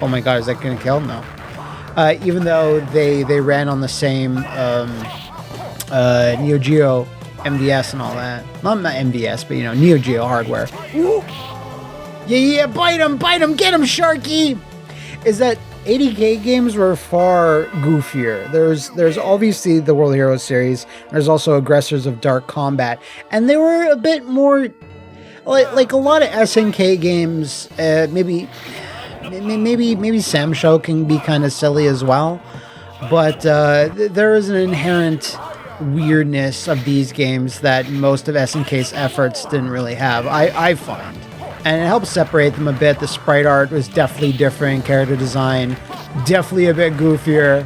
oh my god, is that gonna kill? No. Even though they ran on the same Neo Geo MDS and all that. Not MDS, but you know, Neo Geo hardware. Ooh. Yeah, bite him, get him, Sharky! Is that ADK games were far goofier. There's obviously the World Heroes series. There's also Aggressors of Dark Combat. And they were a bit more like a lot of SNK games, maybe Sam Show can be kind of silly as well, but there is an inherent weirdness of these games that most of SNK's efforts didn't really have, I find. And it helps separate them a bit. The sprite art was definitely different, character design definitely a bit goofier,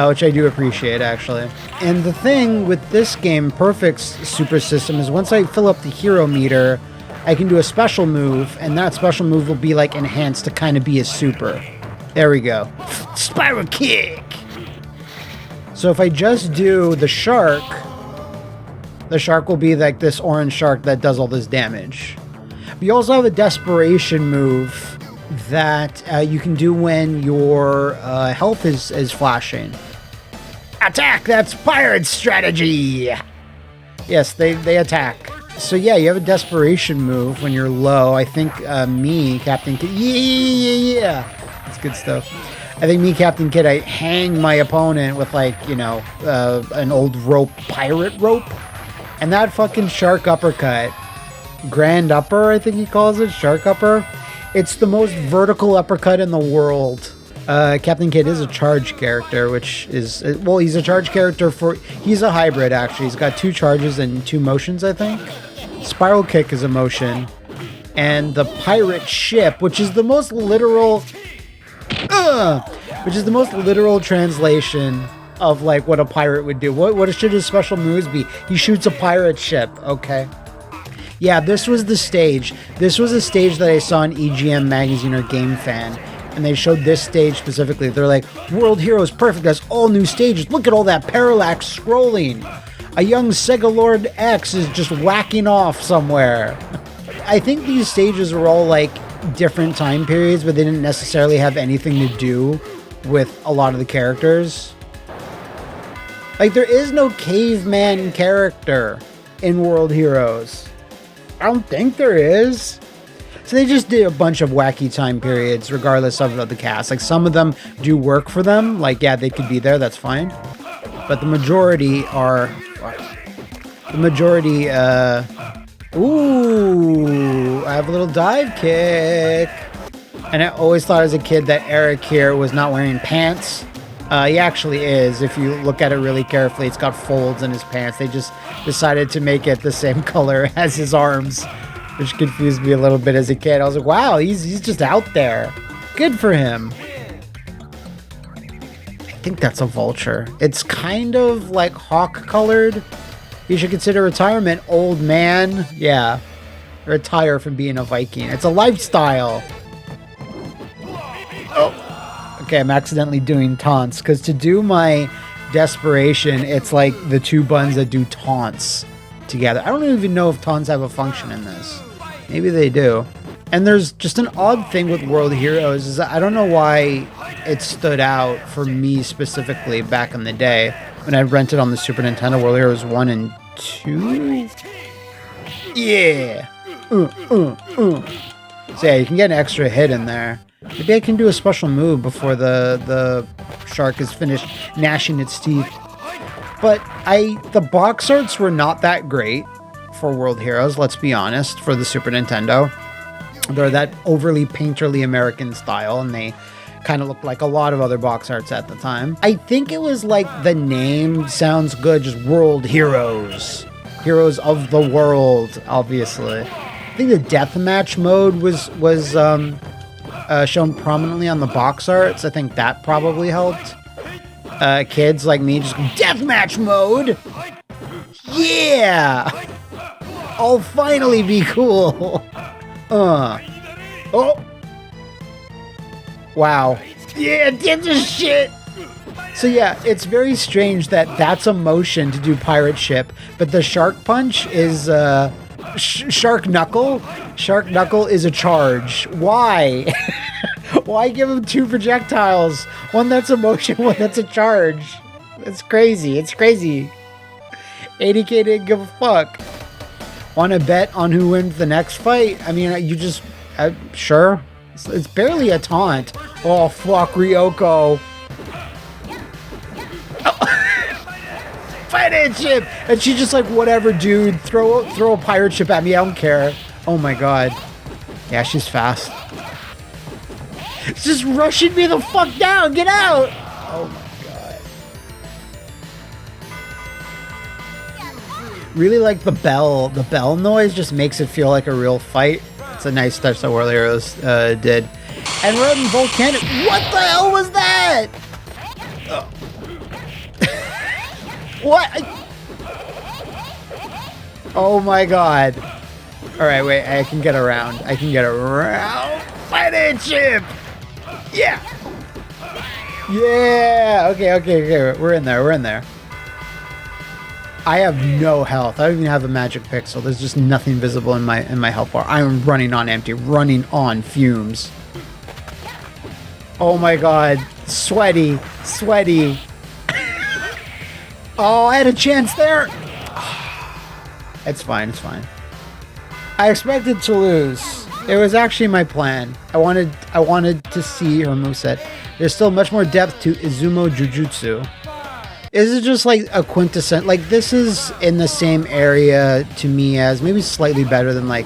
which I do appreciate, actually. And the thing with this game, Perfect's super system, is once I fill up the hero meter, I can do a special move, and that special move will be like enhanced to kind of be a super. There we go. Spiral kick! So if I just do the shark will be like this orange shark that does all this damage. But you also have a desperation move that you can do when your health is flashing. Attack! That's pirate strategy! Yes, they attack. So yeah, you have a desperation move when you're low. I think me, Captain Kidd, yeah, that's good stuff. I think me, Captain Kidd, I hang my opponent with like, you know, an old rope, pirate rope. And that fucking shark uppercut, Grand Upper, I think he calls it, Shark Upper. It's the most vertical uppercut in the world. Captain Kidd is a charge character, which is, well, he's a charge character he's a hybrid, actually. He's got 2 charges and 2 motions, I think. Spiral kick is a motion. And the pirate ship, which is the most literal, translation of like what a pirate would do. What should his special moves be? He shoots a pirate ship, okay. Yeah, this was the stage. This was a stage that I saw in EGM Magazine or Game Fan. And they showed this stage specifically. They're like, World Heroes Perfect has all new stages. Look at all that parallax scrolling. a young Sega Lord X is just whacking off somewhere. I think these stages were all like different time periods, but they didn't necessarily have anything to do with a lot of the characters. Like, there is no caveman character in World Heroes. I don't think there is. So they just did a bunch of wacky time periods regardless of the cast. Like, some of them do work for them. Like, yeah, they could be there. That's fine. But the majority are... Ooh, I have a little dive kick. And I always thought as a kid that Eric here was not wearing pants. He actually is. If you look at it really carefully, it's got folds in his pants. They just decided to make it the same color as his arms, which confused me a little bit as a kid. I was like, wow, he's just out there. Good for him. I think that's a vulture. It's kind of like hawk colored. You should consider retirement, old man. Yeah. Retire from being a Viking. It's a lifestyle. Oh. Okay, I'm accidentally doing taunts, because to do my desperation, it's like the two buns that do taunts together. I don't even know if taunts have a function in this. Maybe they do. And there's just an odd thing with World Heroes, is that I don't know why it stood out for me specifically back in the day when I rented on the Super Nintendo World Heroes 1 and 2. Yeah. So yeah, you can get an extra hit in there. Maybe I can do a special move before the shark is finished gnashing its teeth. But the box arts were not that great for World Heroes, let's be honest, for the Super Nintendo. They're that overly painterly American style, and they kind of looked like a lot of other box arts at the time. I think it was like the name sounds good, just World Heroes. Heroes of the world, obviously. I think the deathmatch mode was shown prominently on the box arts. I think that probably helped. Kids like me just go, deathmatch mode! Yeah! I'll finally be cool! Oh! Wow. Yeah, did this shit! So yeah, it's very strange that that's a motion to do pirate ship, but the shark punch is, Shark Knuckle? Shark Knuckle is a charge. Why? Why give him two projectiles? One that's a motion, one that's a charge. It's crazy. It's crazy. 80K didn't give a fuck. Want to bet on who wins the next fight? I mean, you just... sure. It's barely a taunt. Oh, fuck, Ryoko. Pirate ship! And she's just like, whatever, dude. Throw a pirate ship at me. I don't care. Oh my god. Yeah, she's fast. It's just rushing me the fuck down. Get out! Oh my god. Really like the bell. The bell noise just makes it feel like a real fight. It's a nice touch that World Heroes did. And we're in volcanic. What the hell was that? Oh. What? Oh my god. Alright, wait, I can get around. I can get around. Fighting ship! Yeah! Yeah! Okay. We're in there. I have no health. I don't even have a magic pixel. There's just nothing visible in my health bar. I'm running on empty. Running on fumes. Oh my god. Sweaty. Oh, I had a chance there. It's fine. I expected to lose. It was actually my plan. I wanted to see her moveset. There's still much more depth to Izumo Jujutsu. Is it just like a quintessence? Like, this is in the same area to me as maybe slightly better than like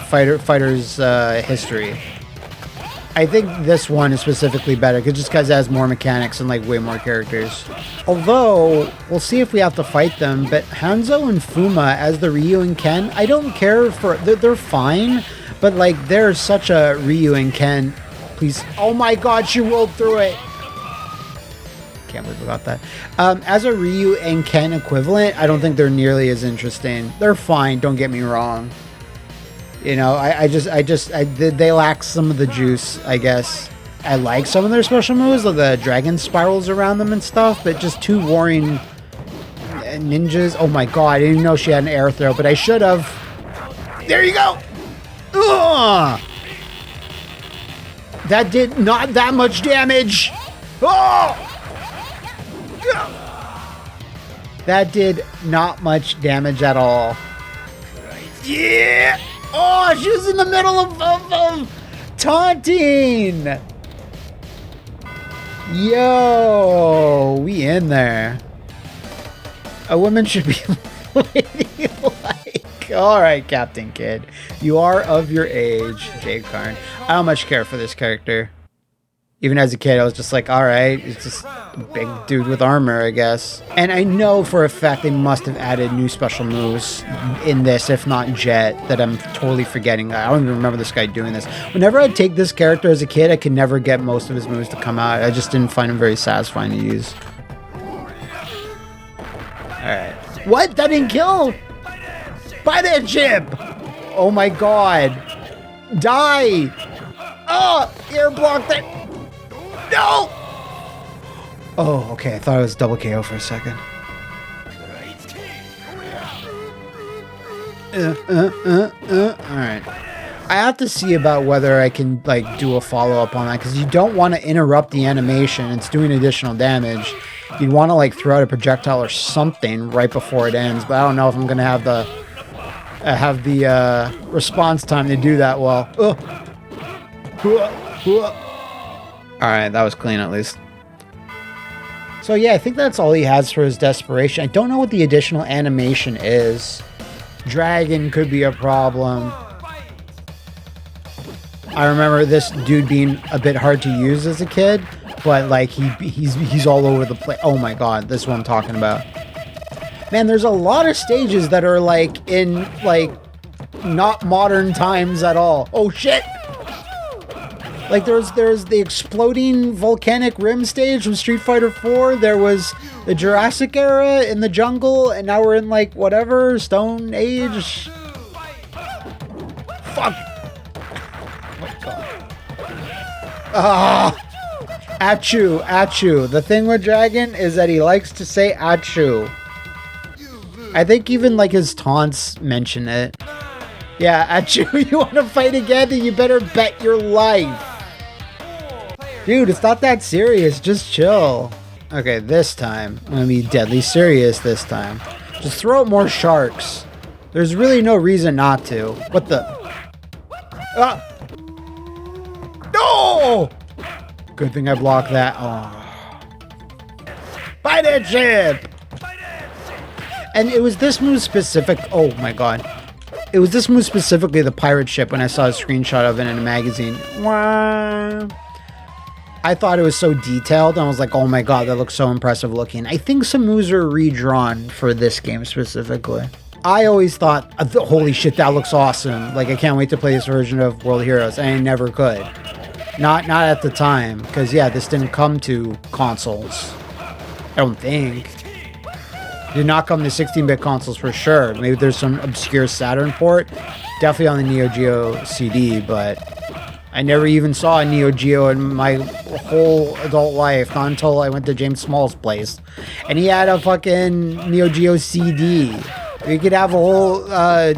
Fighter's History. I think this one is specifically better just because it has more mechanics and like way more characters. Although, we'll see if we have to fight them, but Hanzo and Fuma as the Ryu and Ken, I don't care for... They're fine, but like they're such a Ryu and Ken... Please... Oh my god, she rolled through it! Can't believe I got that. As a Ryu and Ken equivalent, I don't think they're nearly as interesting. They're fine, don't get me wrong. You know, they lack some of the juice, I guess. I like some of their special moves, like the dragon spirals around them and stuff, but just two warring ninjas. Oh my god, I didn't even know she had an air throw, but I should have. There you go! Ugh! That did not that much damage! Oh! That did not much damage at all. Yeah! Oh, she was in the middle of taunting! Yo, we in there. A woman should be ladylike. Alright, Captain Kidd. You are of your age, Jake Karn. I don't much care for this character. Even as a kid, I was just like, alright, it's just a big dude with armor, I guess. And I know for a fact they must have added new special moves in this, if not Jet, that I'm totally forgetting. I don't even remember this guy doing this. Whenever I'd take this character as a kid, I could never get most of his moves to come out. I just didn't find him very satisfying to use. Alright. What? That didn't kill? Buy that chip! Oh my god. Die! Oh! Air block that. No! Oh, okay. I thought it was double KO for a second. Alright. I have to see about whether I can, like, do a follow-up on that, because you don't want to interrupt the animation. It's doing additional damage. You'd want to, like, throw out a projectile or something right before it ends, but I don't know if I'm going to have the response time to do that well. Alright, that was clean at least. So yeah, I think that's all he has for his desperation. I don't know what the additional animation is. Dragon could be a problem. I remember this dude being a bit hard to use as a kid, but like he's all over the place. Oh my god, this is what I'm talking about. Man, there's a lot of stages that are like in like not modern times at all. Oh shit! Like there's the exploding volcanic rim stage from Street Fighter 4. There was the Jurassic era in the jungle, and now we're in like whatever Stone Age. Fuck. Oh god. Ah. Achu, Achu. The thing with Dragon is that he likes to say Achu. I think even like his taunts mention it. Yeah, Achu, you want to fight again? Then you better bet your life. Dude, it's not that serious. Just chill. Okay, this time. I'm going to be deadly serious this time. Just throw out more sharks. There's really no reason not to. What the? Ah! No! Good thing I blocked that. Oh. Buy that chip! And it was this move specific. Oh my god. It was this move specifically, the pirate ship, when I saw a screenshot of it in a magazine. Wow. I thought it was so detailed, and I was like, oh my god, that looks so impressive looking. I think some moves are redrawn for this game specifically. I always thought, holy shit, that looks awesome. Like, I can't wait to play this version of World Heroes, and I never could. Not at the time, because yeah, this didn't come to consoles. I don't think. It did not come to 16-bit consoles for sure. Maybe there's some obscure Saturn port. Definitely on the Neo Geo CD, but I never even saw a Neo Geo in my whole adult life, not until I went to James Small's place. And he had a fucking Neo Geo CD. We could have a whole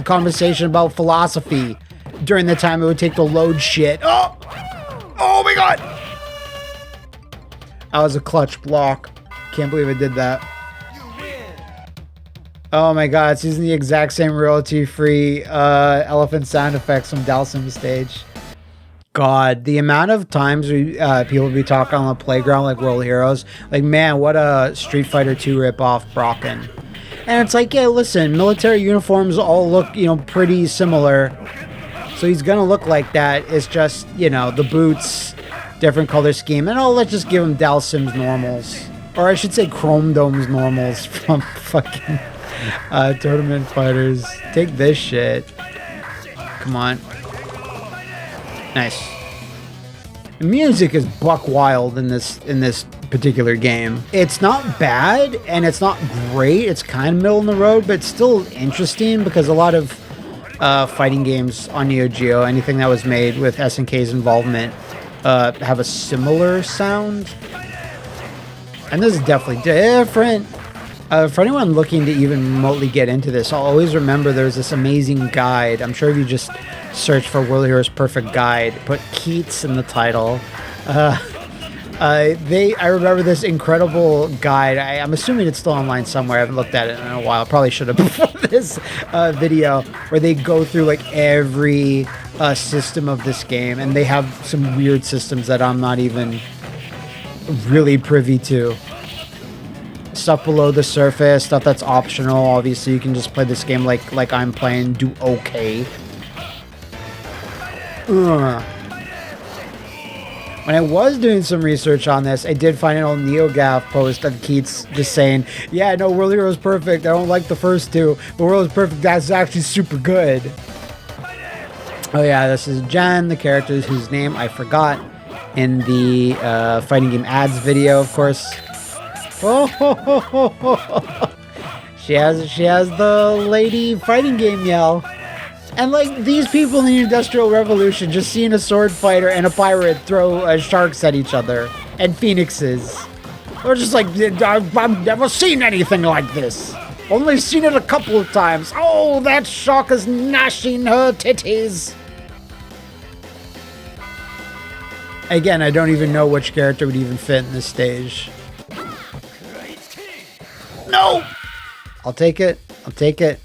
conversation about philosophy during the time it would take to load shit. Oh! Oh my god! That was a clutch block. Can't believe I did that. Oh my god, it's using the exact same royalty-free elephant sound effects from Dalsim's stage. God, the amount of times people be talking on the playground like World Heroes, like, man, what a Street Fighter 2 ripoff, Brocken. And it's like, yeah, listen, military uniforms all look, you know, pretty similar. So he's gonna look like that. It's just, you know, the boots, different color scheme. And let's just give him Dalsim's normals. Or I should say Chrome Dome's normals from fucking Tournament Fighters. Take this shit. Come on. Nice. The music is buck wild in this particular game. It's not bad and it's not great. It's kind of middle of the road, but it's still interesting because a lot of fighting games on Neo Geo, anything that was made with SNK's involvement, have a similar sound. And this is definitely different. For anyone looking to even remotely get into this, I'll always remember there's this amazing guide. I'm sure if you just search for World Heroes Perfect Guide, put Keats in the title. I remember this incredible guide. I'm assuming it's still online somewhere. I haven't looked at it in a while. Probably should have before this video, where they go through like every system of this game, and they have some weird systems that I'm not even really privy to. Stuff below the surface, stuff that's optional. Obviously, you can just play this game like I'm playing, do okay. When I was doing some research on this, I did find an old NeoGAF post of Keats just saying, yeah, no, World Heroes Perfect, I don't like the first two, but World Heroes Perfect, that's actually super good. Oh yeah, this is Jen, the character whose name I forgot in the fighting game ads video, of course. She has the lady fighting game yell. And like these people in the Industrial Revolution just seeing a sword fighter and a pirate throw sharks at each other and phoenixes. They're just like, I've never seen anything like this. Only seen it a couple of times. Oh, that shark is gnashing her titties. Again, I don't even know which character would even fit in this stage. No! I'll take it. I'll take it.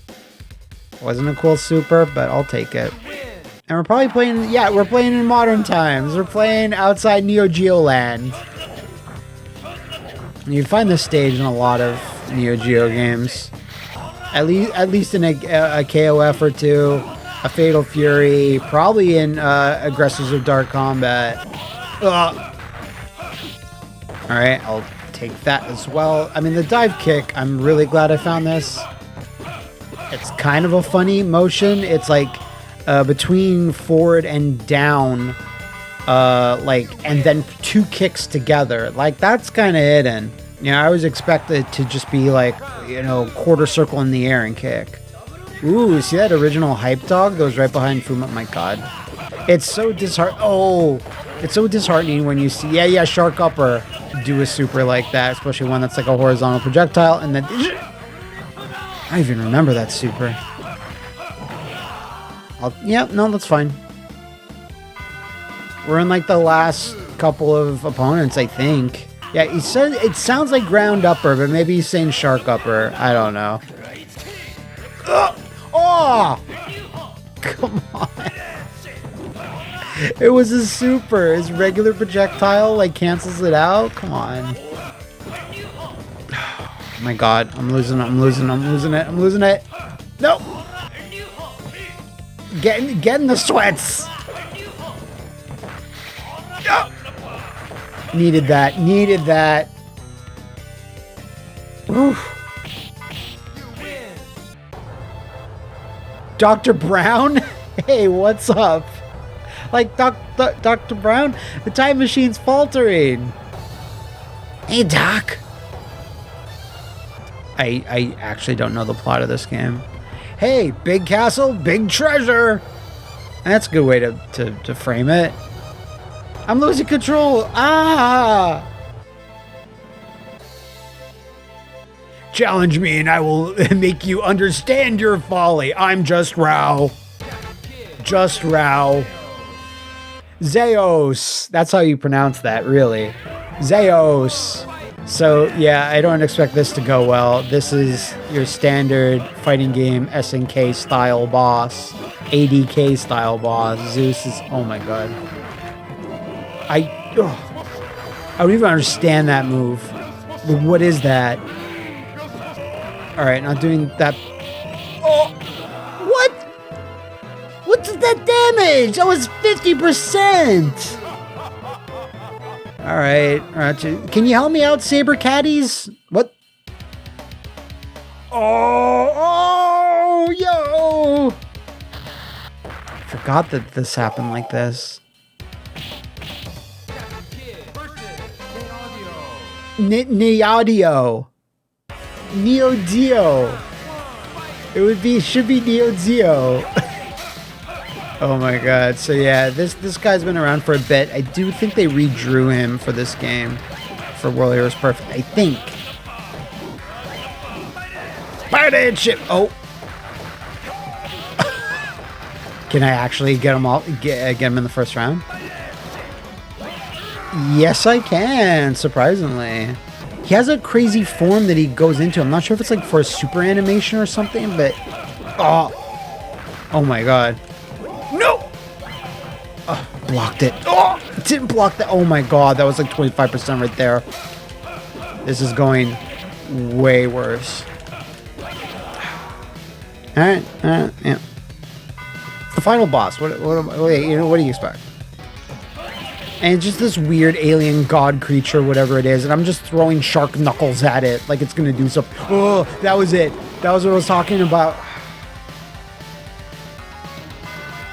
Wasn't a cool super, but I'll take it. And we're probably playing, yeah, we're playing in modern times. We're playing outside Neo Geo land. And you'd find this stage in a lot of Neo Geo games. At least in a KOF or two, a Fatal Fury, probably in Aggressors of Dark Combat. Alright, I'll take that as well. I mean, the dive kick, I'm really glad I found this. It's kind of a funny motion. It's like between forward and down, and then two kicks together. Like, that's kind of hidden. You know, I always expect it to just be like, you know, quarter circle in the air and kick. Ooh, see that original hype dog that was right behind Fuma? Oh my god. It's so it's so disheartening when you see, yeah, Shark Upper do a super like that, especially one that's like a horizontal projectile, and then I even remember that super. Yeah, no, that's fine. We're in like the last couple of opponents, I think. Yeah, he said it sounds like ground upper, but maybe he's saying shark upper. I don't know. Oh! Come on. It was a super. His regular projectile like cancels it out. Come on. Oh my god, I'm losing it. No! Getting the sweats. No! Needed that. Oof. Dr. Brown? Hey, what's up? Like, Dr. Brown? The time machine's faltering. Hey, Doc. I actually don't know the plot of this game. Hey, big castle, big treasure. That's a good way to frame it. I'm losing control. Ah! Challenge me and I will make you understand your folly. I'm just Rao. Just Rao. Zeus. That's how you pronounce that, really. Zeus. So, yeah, I don't expect this to go well. This is your standard fighting game SNK style boss. ADK style boss. Zeus is... Oh my god. I don't even understand that move. What is that? Alright, not doing that... Oh! What? What did that damage? That was 50%! Alright. Can you help me out, Saber Caddies? What? Oh, yo! Forgot that this happened like this. Neodio. Neo Dio. Should be Neo Dio. Oh my god. So yeah, this guy's been around for a bit. I do think they redrew him for this game. For World Heroes Perfect, I think. Pirate ship! Oh. Can I actually get him all get him in the first round? Yes, I can, surprisingly. He has a crazy form that he goes into. I'm not sure if it's like for a super animation or something, but... Oh my god. No! Oh, blocked it. Oh! Didn't block that. Oh my god, that was like 25% right there. This is going way worse. Alright, yeah. The final boss. What do you expect? And it's just this weird alien god creature, whatever it is, and I'm just throwing shark knuckles at it like it's gonna do something. Oh, that was it. That was what I was talking about.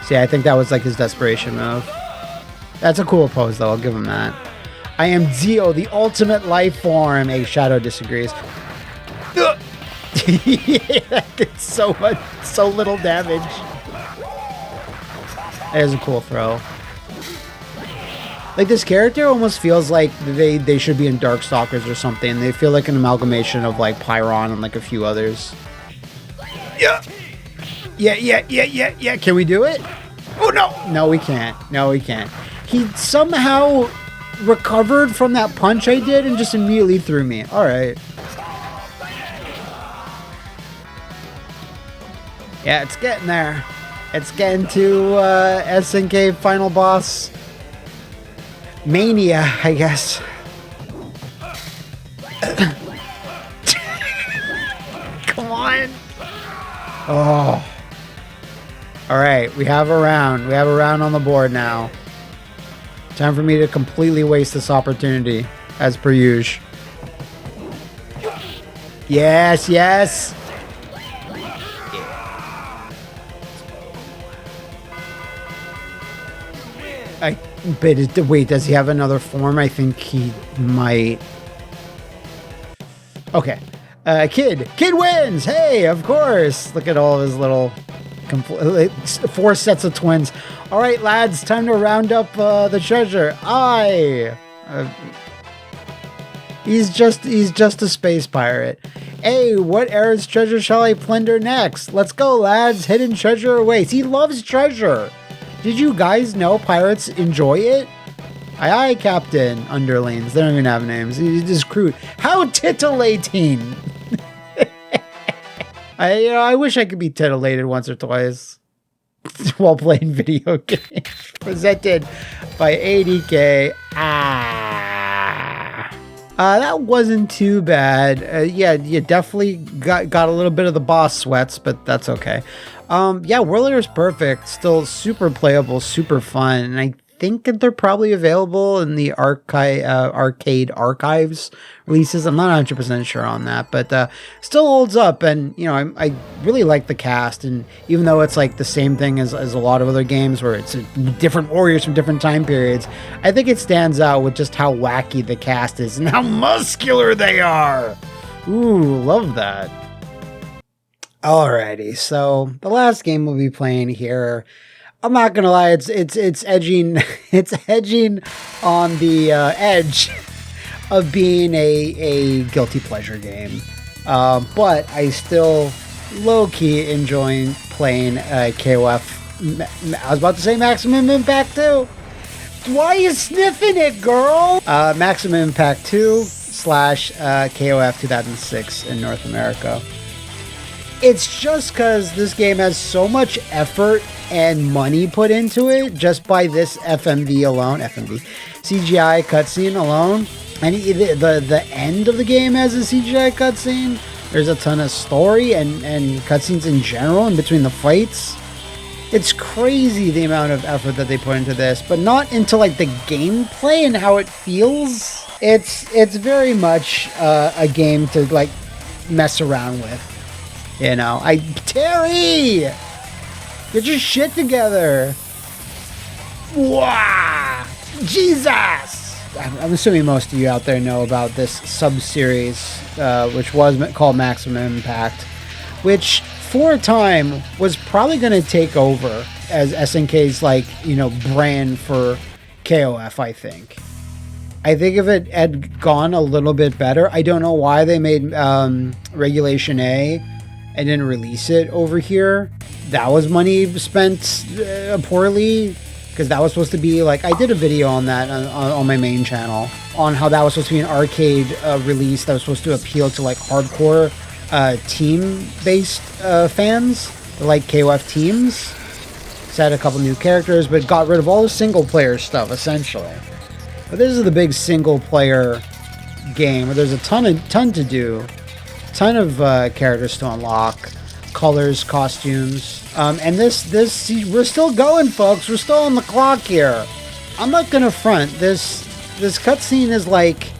See, I think that was like his desperation move. That's a cool pose, though. I'll give him that. I am Zio, the ultimate life form. A Shadow disagrees. Yeah, that did so little damage. That is a cool throw. Like, this character almost feels like they should be in Darkstalkers or something. They feel like an amalgamation of, like, Pyron and, like, a few others. Yeah. Yeah. Can we do it? Oh, no. No, we can't. No, we can't. He somehow recovered from that punch I did and just immediately threw me. All right. Yeah, it's getting there. It's getting to SNK final boss Mania, I guess. Come on. Oh. All right, we have a round. We have a round on the board now. Time for me to completely waste this opportunity, as per usual. Yes, yes. Wait, does he have another form? I think he might. Okay. Kid wins! Hey, of course! Look at all of his little... 4 sets of twins. Alright, lads, time to round up the treasure. He's just a space pirate. Hey, what era's treasure shall I plunder next? Let's go, lads. Hidden treasure awaits. He loves treasure. Did you guys know pirates enjoy it? Aye, aye, Captain. Underlings. They don't even have names. He's just crude. How titillating! I wish I could be titillated once or twice while playing video games. Presented by ADK. That wasn't too bad. Yeah, you definitely got a little bit of the boss sweats, but that's okay. Yeah, World Heroes Perfect, still super playable, super fun, and I think that they're probably available in the arcade archives releases. I'm not 100% sure on that, but still holds up. And you know, I really like the cast, and even though it's like the same thing as a lot of other games where it's different warriors from different time periods, I think it stands out with just how wacky the cast is and how muscular they are. Ooh, love that. Alrighty, so the last game we'll be playing here, I'm not gonna lie, it's edging on the edge of being a guilty pleasure game, but I still low-key enjoying playing KOF. I was about to say Maximum Impact 2. Why are you sniffing it, girl? Maximum Impact 2 / KOF 2006 in North America. It's just because this game has so much effort and money put into it just by this CGI cutscene alone. And the end of the game has a CGI cutscene. There's a ton of story and cutscenes in general in between the fights. It's crazy the amount of effort that they put into this, but not into like the gameplay and how it feels. It's very much a game to like mess around with. You know, Terry! Get your shit together! Wow! Jesus! I'm assuming most of you out there know about this sub-series, which was called Maximum Impact, which for a time was probably going to take over as SNK's like, you know, brand for KOF, I think. I think if it had gone a little bit better, I don't know why they made Regulation A and didn't release it over here. That was money spent poorly, because that was supposed to be like, I did a video on that on my main channel on how that was supposed to be an arcade release that was supposed to appeal to like hardcore team-based fans, like KOF teams. Set a couple new characters, but got rid of all the single-player stuff essentially. But this is the big single-player game where there's a ton to do, ton of characters to unlock, colors, costumes, and this we're still going, folks. We're still on the clock here. I'm not gonna front. This cutscene is like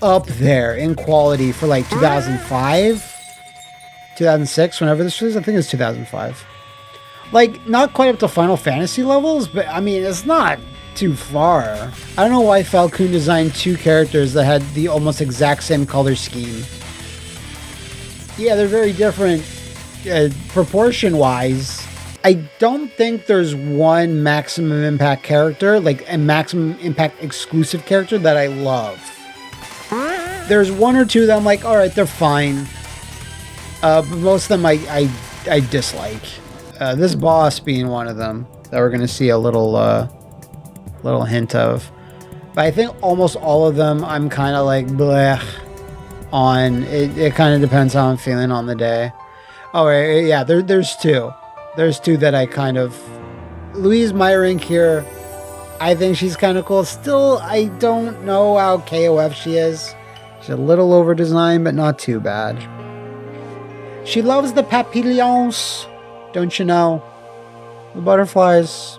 up there in quality for like 2005, 2006, whenever this was. I think it's 2005. Like, not quite up to Final Fantasy levels, but I mean, it's not too far. I don't know why Falcon designed two characters that had the almost exact same color scheme. Yeah, they're very different proportion-wise. I don't think there's one Maximum Impact character, like a Maximum Impact exclusive character that I love. There's one or two that I'm like, alright, they're fine. But most of them I dislike. This boss being one of them that we're going to see a little hint of. But I think almost all of them I'm kind of like bleh on. It kind of depends how I'm feeling on the day. Oh yeah, there's two. There's two that I kind of... Louise Myrink here, I think she's kind of cool. Still, I don't know how KOF she is. She's a little over-designed, but not too bad. She loves the papillons, don't you know? The butterflies.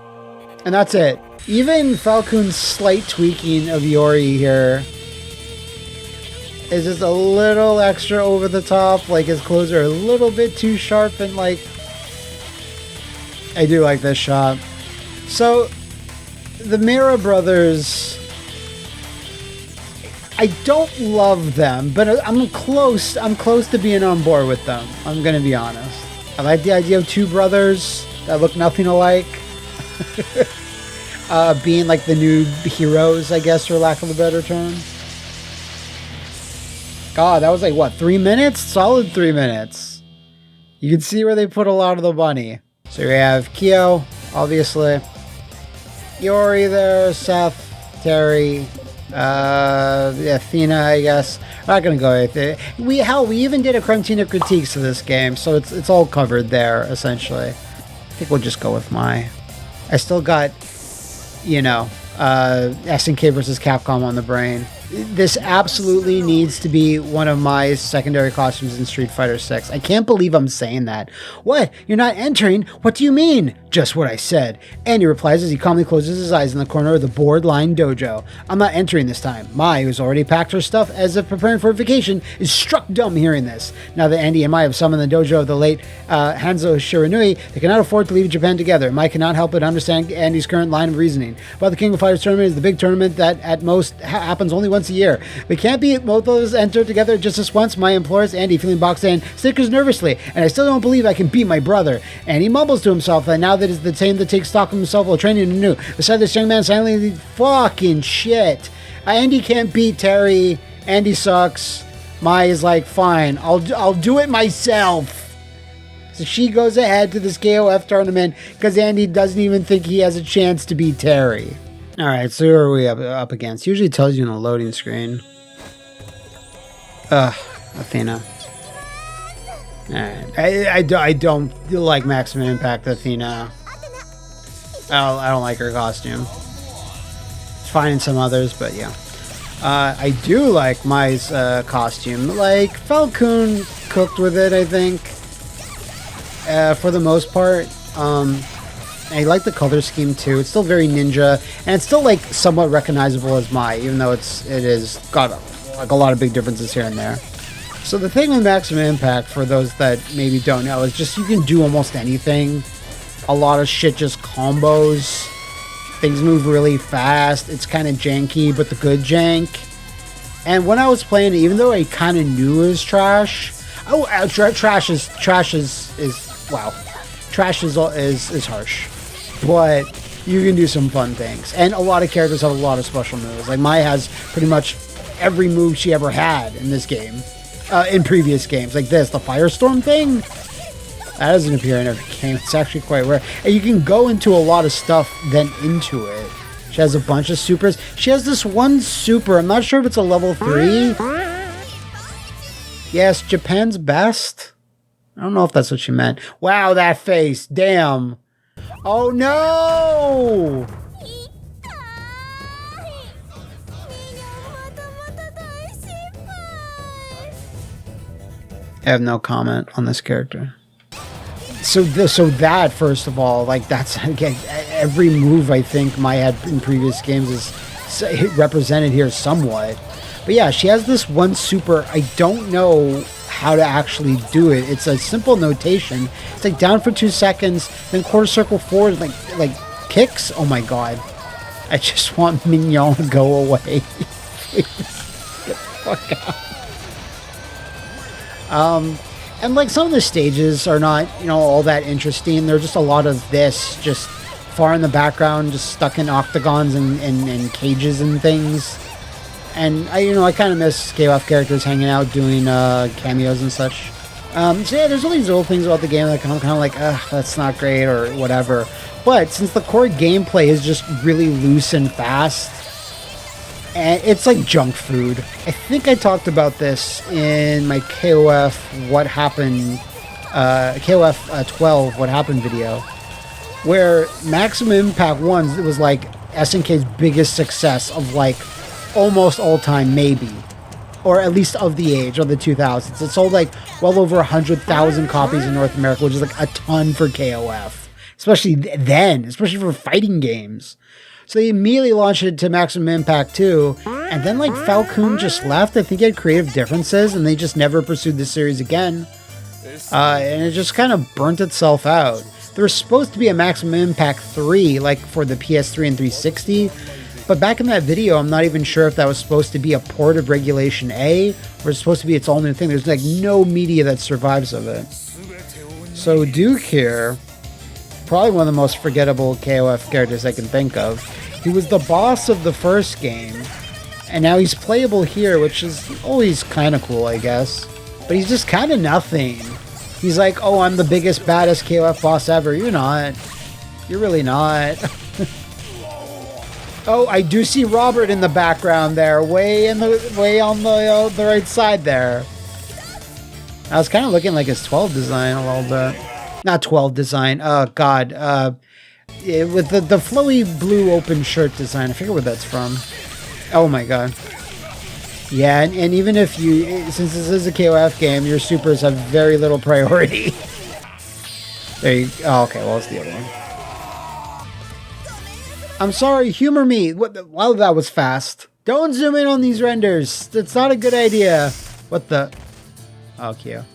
And that's it. Even Falcon's slight tweaking of Yori here is just a little extra over the top. Like, his clothes are a little bit too sharp, and like, I do like this shot. So, the Mira brothers, I don't love them, but I'm close to being on board with them. I'm gonna be honest. I like the idea of two brothers that look nothing alike. Being like the new heroes, I guess, for lack of a better term. God, that was like, what, 3 minutes? Solid 3 minutes. You can see where they put a lot of the money. So we have Kyo, obviously. Yori there, Seth, Terry, Athena, I guess. I'm not gonna go with it. We even did a Crumtina critiques of this game, so it's all covered there, essentially. I think we'll just go with Mai. I still got, you know, SNK versus Capcom on the brain. This absolutely needs to be one of my secondary costumes in Street Fighter 6. I can't believe I'm saying that. What? You're not entering? What do you mean? Just what I said. Andy replies as he calmly closes his eyes in the corner of the board-lined dojo. I'm not entering this time. Mai, who's already packed her stuff as if preparing for a vacation, is struck dumb hearing this. Now that Andy and Mai have summoned the dojo of the late Hanzo Shiranui, they cannot afford to leave Japan together. Mai cannot help but understand Andy's current line of reasoning. But the King of Fighters tournament is the big tournament that at most happens only once a year. We can't be both of us enter together just this once. Mai implores Andy, feeling boxed in, snickers nervously, and I still don't believe I can beat my brother. And he mumbles to himself that now that is the time to take stock of himself while training anew. Beside this young man silently, fucking shit. Andy can't beat Terry. Andy sucks. Mai is like, fine, I'll do it myself. So she goes ahead to this KOF tournament because Andy doesn't even think he has a chance to beat Terry. Alright, so who are we up against? Usually it tells you on the loading screen. Athena. Alright. I don't like Maximum Impact Athena. I don't like her costume. It's fine in some others, but yeah. I do like Mai's costume. Like, Falcon cooked with it, I think. For the most part. I like the color scheme too. It's still very ninja, and it's still like somewhat recognizable as Mai, even though it is got like a lot of big differences here and there. So the thing with Maximum Impact, for those that maybe don't know, is just you can do almost anything. A lot of shit just combos. Things move really fast. It's kind of janky, but the good jank. And when I was playing it, even though I kind of knew it was trash, Oh, trash is wow. Trash is harsh, but you can do some fun things, and a lot of characters have a lot of special moves. Like Mai has pretty much every move she ever had in this game, in previous games. Like this, the Firestorm thing, that doesn't appear in every game. It's actually quite rare, and you can go into a lot of stuff then into it. She has a bunch of supers. She has this one super. I'm not sure if it's a level 3. Yes, Japan's best. I don't know if that's what she meant. Wow, that face. Damn. Oh no! I have no comment on this character. So that, first of all, like, that's, again, every move I think Mai had in previous games is represented here somewhat. But yeah, she has this one super. I don't know how to actually do it. It's a simple notation. It's like down for 2 seconds, then quarter circle forward, like kicks. Oh my god. I just want Mignon to go away. Get the fuck out. And like some of the stages are not, all that interesting. They're just a lot of this, just far in the background, just stuck in octagons and cages and things. And I kind of miss KOF characters hanging out doing cameos and such. So yeah, there's all these little things about the game that I'm kind of like, that's not great or whatever. But since the core gameplay is just really loose and fast, and it's like junk food. I think I talked about this in my KOF What Happened, KOF 12 What Happened video, where Maximum Impact 1 it was like SNK's biggest success of like almost all time, maybe, or at least of the age of the 2000s. It sold like well over 100,000 copies in North America, which is like a ton for KOF, especially then, especially for fighting games. So they immediately launched it to Maximum Impact 2, and then like Falcon just left. I think he had creative differences, and they just never pursued the series again. And it just kind of burnt itself out. There was supposed to be a Maximum Impact 3, like for the PS3 and 360, but back in that video, I'm not even sure if that was supposed to be a port of Regulation A, or it's supposed to be its own new thing. There's like no media that survives of it. So Duke here, probably one of the most forgettable KOF characters I can think of. He was the boss of the first game, and now he's playable here, which is always kind of cool, I guess. But he's just kind of nothing. He's like, oh, I'm the biggest, baddest KOF boss ever. You're not. You're really not. Oh, I do see Robert in the background there, way on the right side there. I was kind of looking like his 12 design a little bit. Not 12 design. Oh god. With the flowy blue open shirt design. I forget where that's from. Oh my god. Yeah, and even if since this is a KOF game, your supers have very little priority. There you. Oh, okay. Well, it's the other one. I'm sorry, humor me. Wow, that was fast. Don't zoom in on these renders. That's not a good idea. What the? Oh, Kyo.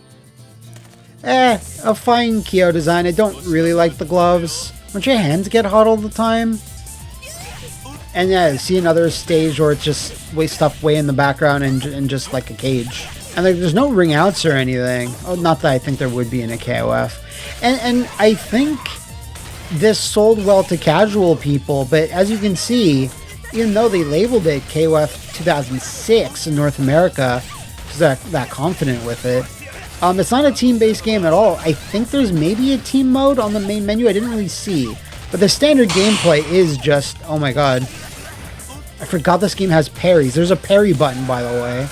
A fine Kyo design. I don't really like the gloves. Don't your hands get hot all the time? And yeah, see another stage where it's just stuff way in the background and just like a cage. And there's no ring outs or anything. Oh, not that I think there would be in a KOF. And I think this sold well to casual people, but as you can see, even though they labeled it KOF 2006 in North America, because they're that confident with it, it's not a team-based game at all. I think there's maybe a team mode on the main menu. I didn't really see, but the standard gameplay is just, oh my god, I forgot this game has parries. There's a parry button, by the way.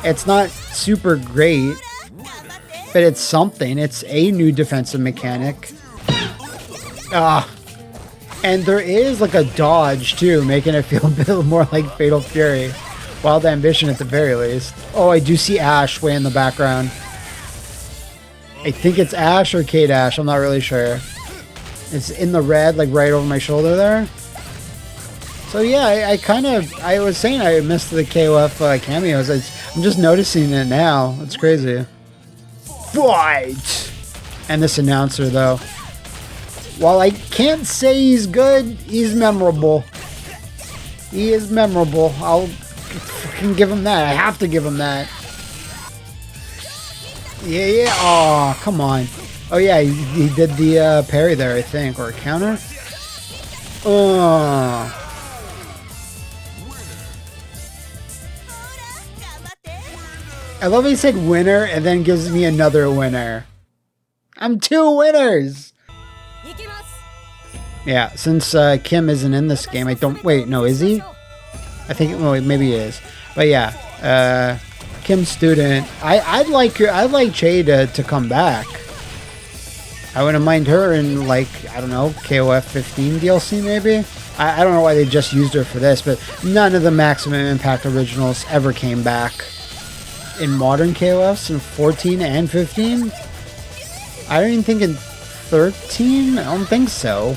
It's not super great, but it's something. It's a new defensive mechanic. And there is like a dodge too, making it feel a bit more like Fatal Fury. Wild Ambition at the very least. Oh, I do see Ash way in the background. I think it's Ash or Kate Ash, I'm not really sure. It's in the red, like right over my shoulder there. So yeah, I was saying I missed the KOF cameos. I'm just noticing it now. It's crazy. Fight! And this announcer though. While I can't say he's good, he's memorable. He is memorable. I'll fucking give him that. I have to give him that. Yeah. Oh, come on. Oh, yeah, he did the parry there, I think, or a counter. Oh. I love he said winner and then gives me another winner. I'm 2 winners. Yeah, since Kim isn't in this game, I don't... Wait, no, is he? I think... Well, maybe he is. But yeah, Kim's student. I'd like Che to come back. I wouldn't mind her in, like, I don't know, KOF 15 DLC maybe? I don't know why they just used her for this, but none of the Maximum Impact originals ever came back in modern KOFs in 14 and 15. I don't even think in 13? I don't think so.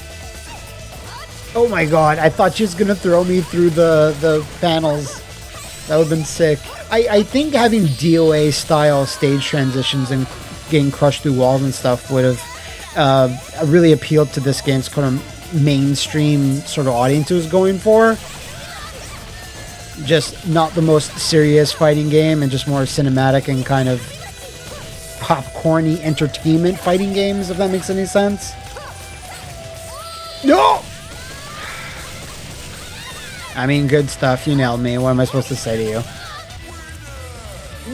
Oh my god, I thought she was gonna throw me through the panels. That would have been sick. I think having DOA style stage transitions and getting crushed through walls and stuff would have really appealed to this game's kind of mainstream sort of audience it was going for. Just not the most serious fighting game and just more cinematic and kind of popcorny entertainment fighting games, if that makes any sense. No! I mean, good stuff. You nailed me. What am I supposed to say to you?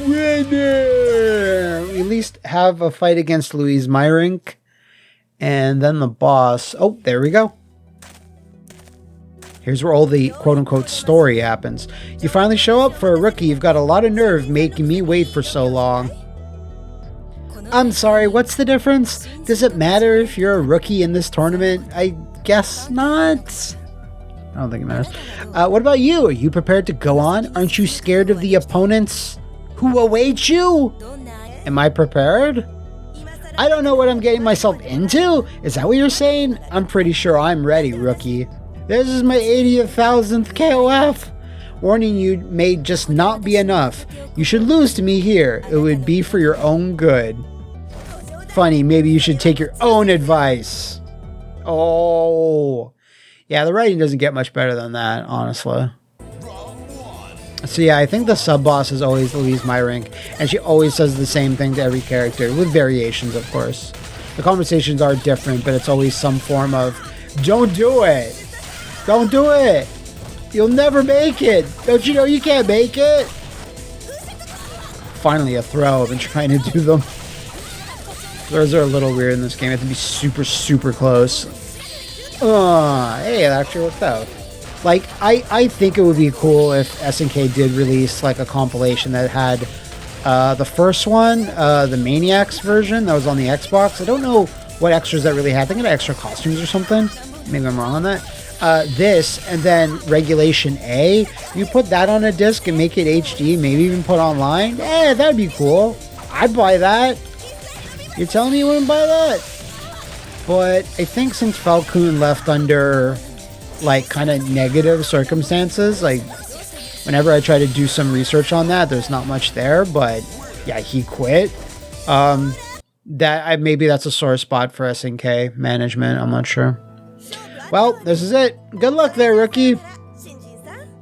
Winner! We at least have a fight against Louise Myrink. And then the boss. Oh, there we go. Here's where all the quote-unquote story happens. You finally show up for a rookie. You've got a lot of nerve making me wait for so long. I'm sorry, what's the difference? Does it matter if you're a rookie in this tournament? I guess not. I don't think it matters. What about you? Are you prepared to go on? Aren't you scared of the opponents who await you? Am I prepared? I don't know what I'm getting myself into. Is that what you're saying? I'm pretty sure I'm ready, rookie. This is my 80,000th KOF. Warning you may just not be enough. You should lose to me here. It would be for your own good. Funny, maybe you should take your own advice. Oh. Yeah, the writing doesn't get much better than that, honestly. So yeah, I think the sub-boss is always Louise Myrink, and she always says the same thing to every character, with variations, of course. The conversations are different, but it's always some form of, don't do it! Don't do it! You'll never make it! Don't you know you can't make it? Finally a throw. I've been trying to do them. Those are a little weird in this game. You have to be super, super close. Hey, it actually worked out. Like, I think it would be cool if SNK did release, like, a compilation that had the first one, the Maniacs version that was on the Xbox. I don't know what extras that really had. I think it had extra costumes or something. Maybe I'm wrong on that. This, and then Regulation A. You put that on a disc and make it HD, maybe even put online. Yeah, that'd be cool. I'd buy that. You're telling me you wouldn't buy that? But I think since Falcon left under, like, kind of negative circumstances, like, whenever I try to do some research on that, there's not much there, but yeah, he quit. Maybe that's a sore spot for SNK management, I'm not sure. Well, this is it. Good luck there, rookie.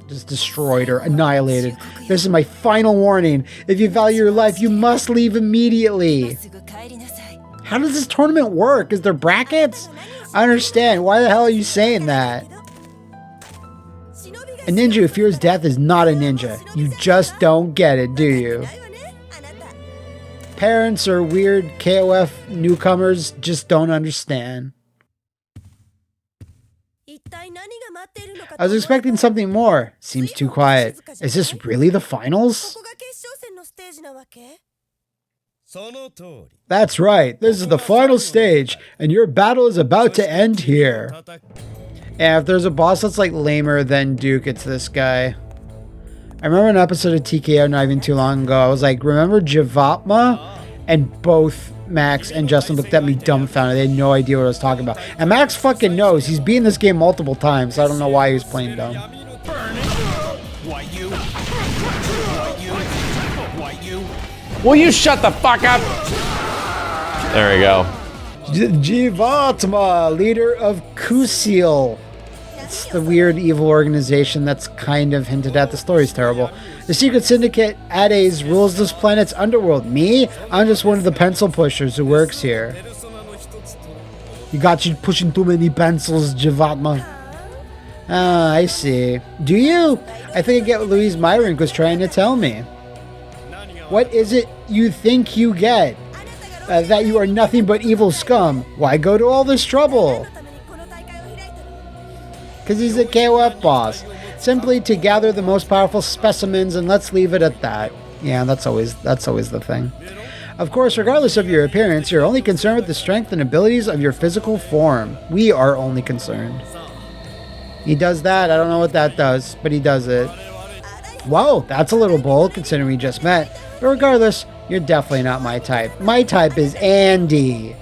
Just destroyed her, annihilated. This is my final warning. If you value your life, you must leave immediately. How does this tournament work? Is there brackets? I understand. Why the hell are you saying that? A ninja who fears death is not a ninja. You just don't get it, do you? Parents or weird KOF newcomers just don't understand. I was expecting something more. Seems too quiet. Is this really the finals? That's right. This is the final stage, and your battle is about to end here. And if there's a boss that's like lamer than Duke, it's this guy. I remember an episode of TKO not even too long ago. I was like, remember Jivatma? And both Max and Justin looked at me dumbfounded. They had no idea what I was talking about. And Max fucking knows. He's beaten this game multiple times. So I don't know why he was playing dumb. Will you shut the fuck up? There we go. Jivatma, leader of Kusil. It's the weird evil organization that's kind of hinted at. The story's terrible. The secret syndicate, Ades, rules this planet's underworld. Me? I'm just one of the pencil pushers who works here. You got you pushing too many pencils, Jivatma. Ah, I see. Do you? I think I get what Louise Myrink was trying to tell me. What is it you think you get? That you are nothing but evil scum. Why go to all this trouble? Because he's a KOF boss. Simply to gather the most powerful specimens, and let's leave it at that. Yeah, that's always the thing. Of course, regardless of your appearance, you're only concerned with the strength and abilities of your physical form. We are only concerned. He does that. I don't know what that does, but he does it. Whoa, that's a little bold considering we just met. But regardless, you're definitely not my type. My type is Andy.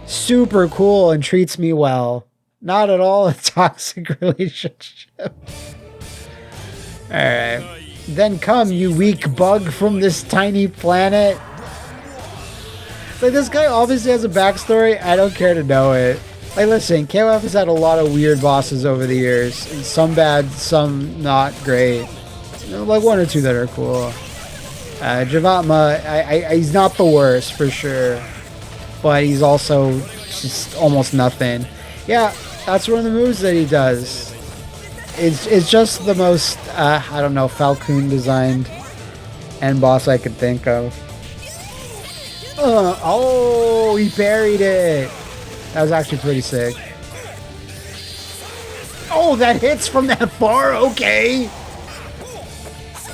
Super cool and treats me well. Not at all a toxic relationship. Alright. Then come, you weak bug from this tiny planet. Like, this guy obviously has a backstory. I don't care to know it. Like, listen, KOF has had a lot of weird bosses over the years. Some bad, some not great. Like, one or two that are cool. Jivatma, he's not the worst, for sure. But he's also just almost nothing. Yeah, that's one of the moves that he does. It's just the most, I don't know, Falcon designed end boss I could think of. Oh, he parried it. That was actually pretty sick. Oh, that hits from that far? Okay.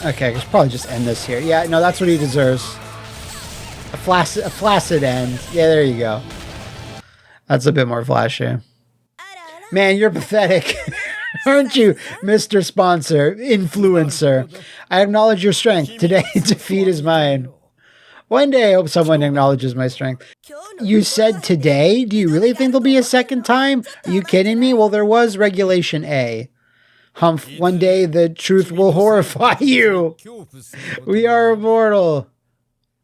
Okay, I should probably just end this here. Yeah, no, that's what he deserves. A flaccid end. Yeah, there you go. That's a bit more flashy. Man, you're pathetic. Aren't you, Mr. Sponsor, Influencer? I acknowledge your strength. Today, defeat is mine. One day, I hope someone acknowledges my strength. You said today? Do you really think there'll be a second time? Are you kidding me? Well, there was Regulation A. Humph, one day the truth will horrify you. We are immortal.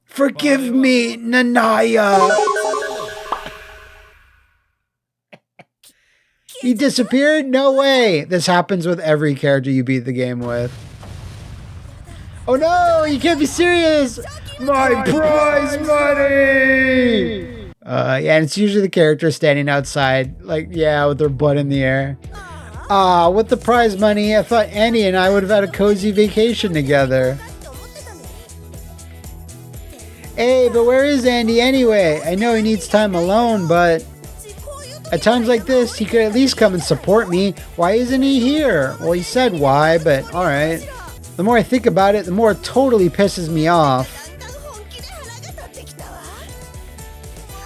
Forgive me, Nanaya. He disappeared? No way. This happens with every character you beat the game with. Oh no, you can't be serious. My prize money! Yeah, and it's usually the character standing outside, like, yeah, with their butt in the air. With the prize money, I thought Annie and I would have had a cozy vacation together. Hey, but where is Andy anyway? I know he needs time alone, but at times like this, he could at least come and support me. Why isn't he here? Well, he said why, but alright. The more I think about it, the more it totally pisses me off.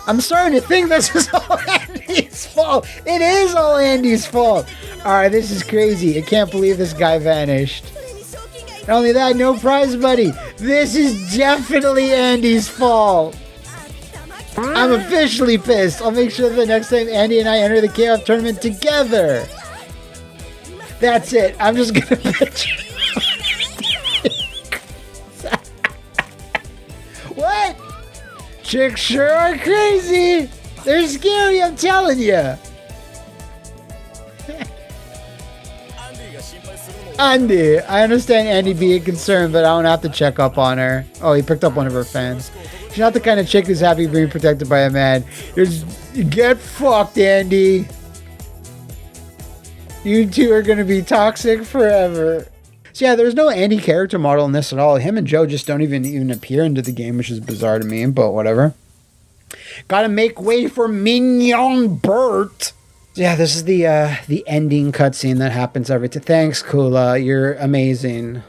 I'm starting to think this is all Andy's fault. It is all Andy's fault. Alright, this is crazy. I can't believe this guy vanished. Not only that, no prize money. This is definitely Andy's fault. I'm officially pissed. I'll make sure the next time Andy and I enter the KOF tournament together. That's it. I'm just gonna bet you. What? Chicks sure are crazy. They're scary, I'm telling you. Andy, I understand Andy being concerned, but I don't have to check up on her. Oh, he picked up one of her fans. She's not the kind of chick who's happy being protected by a man. Get fucked, Andy. You two are going to be toxic forever. So yeah, there's no Andy character model in this at all. Him and Joe just don't even appear into the game, which is bizarre to me, but whatever. Gotta make way for Mignon Bert. Yeah, this is the ending cutscene that happens every time. Thanks, Kula. You're amazing.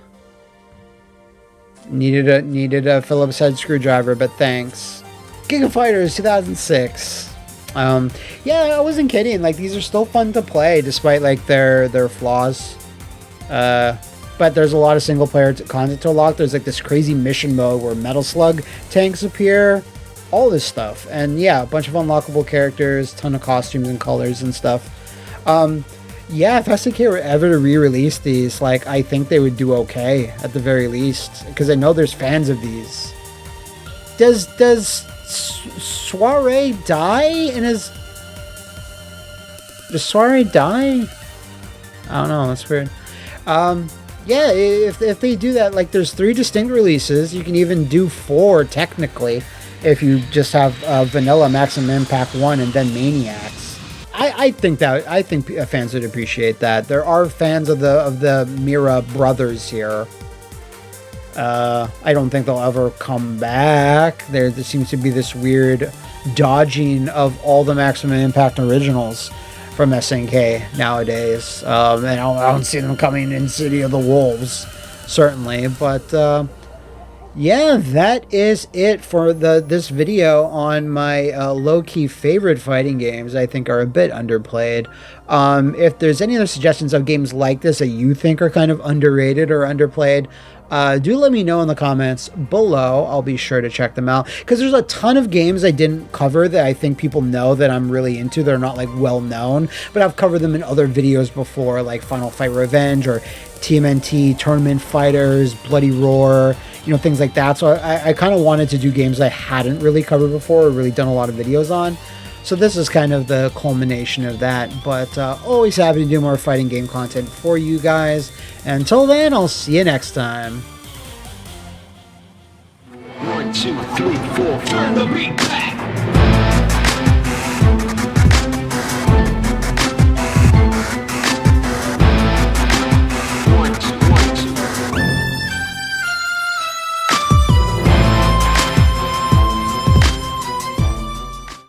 Needed a Phillips head screwdriver, but thanks. King of Fighters 2006. Yeah, I wasn't kidding. Like, these are still fun to play despite like their flaws. But there's a lot of single player content to unlock. There's like this crazy mission mode where Metal Slug tanks appear. All this stuff. And yeah, a bunch of unlockable characters, ton of costumes and colors and stuff. Yeah, if SNK were ever to re-release these, like, I think they would do okay at the very least, because I know there's fans of these. Does Soiree die in his... Does Soiree die? I don't know. That's weird. Yeah, if they do that, like there's 3 distinct releases. You can even do 4 technically if you just have vanilla Maximum Impact 1 and then Maniacs. I think fans would appreciate that. There are fans of the Mira brothers here. I don't think they'll ever come back. There seems to be this weird dodging of all the Maximum Impact originals from SNK nowadays. And I don't see them coming in City of the Wolves, certainly. But yeah, that is it for this video on my low-key favorite fighting games I think are a bit underplayed. If there's any other suggestions of games like this that you think are kind of underrated or underplayed, do let me know in the comments below. I'll be sure to check them out, because there's a ton of games I didn't cover that I think people know that I'm really into. They're not like well known, but I've covered them in other videos before, like Final Fight Revenge or TMNT, Tournament Fighters, Bloody Roar, you know, things like that. So I kind of wanted to do games I hadn't really covered before or really done a lot of videos on. So this is kind of the culmination of that, but always happy to do more fighting game content for you guys. Until then, I'll see you next time. 1, 2, 3, 4, find the beat back.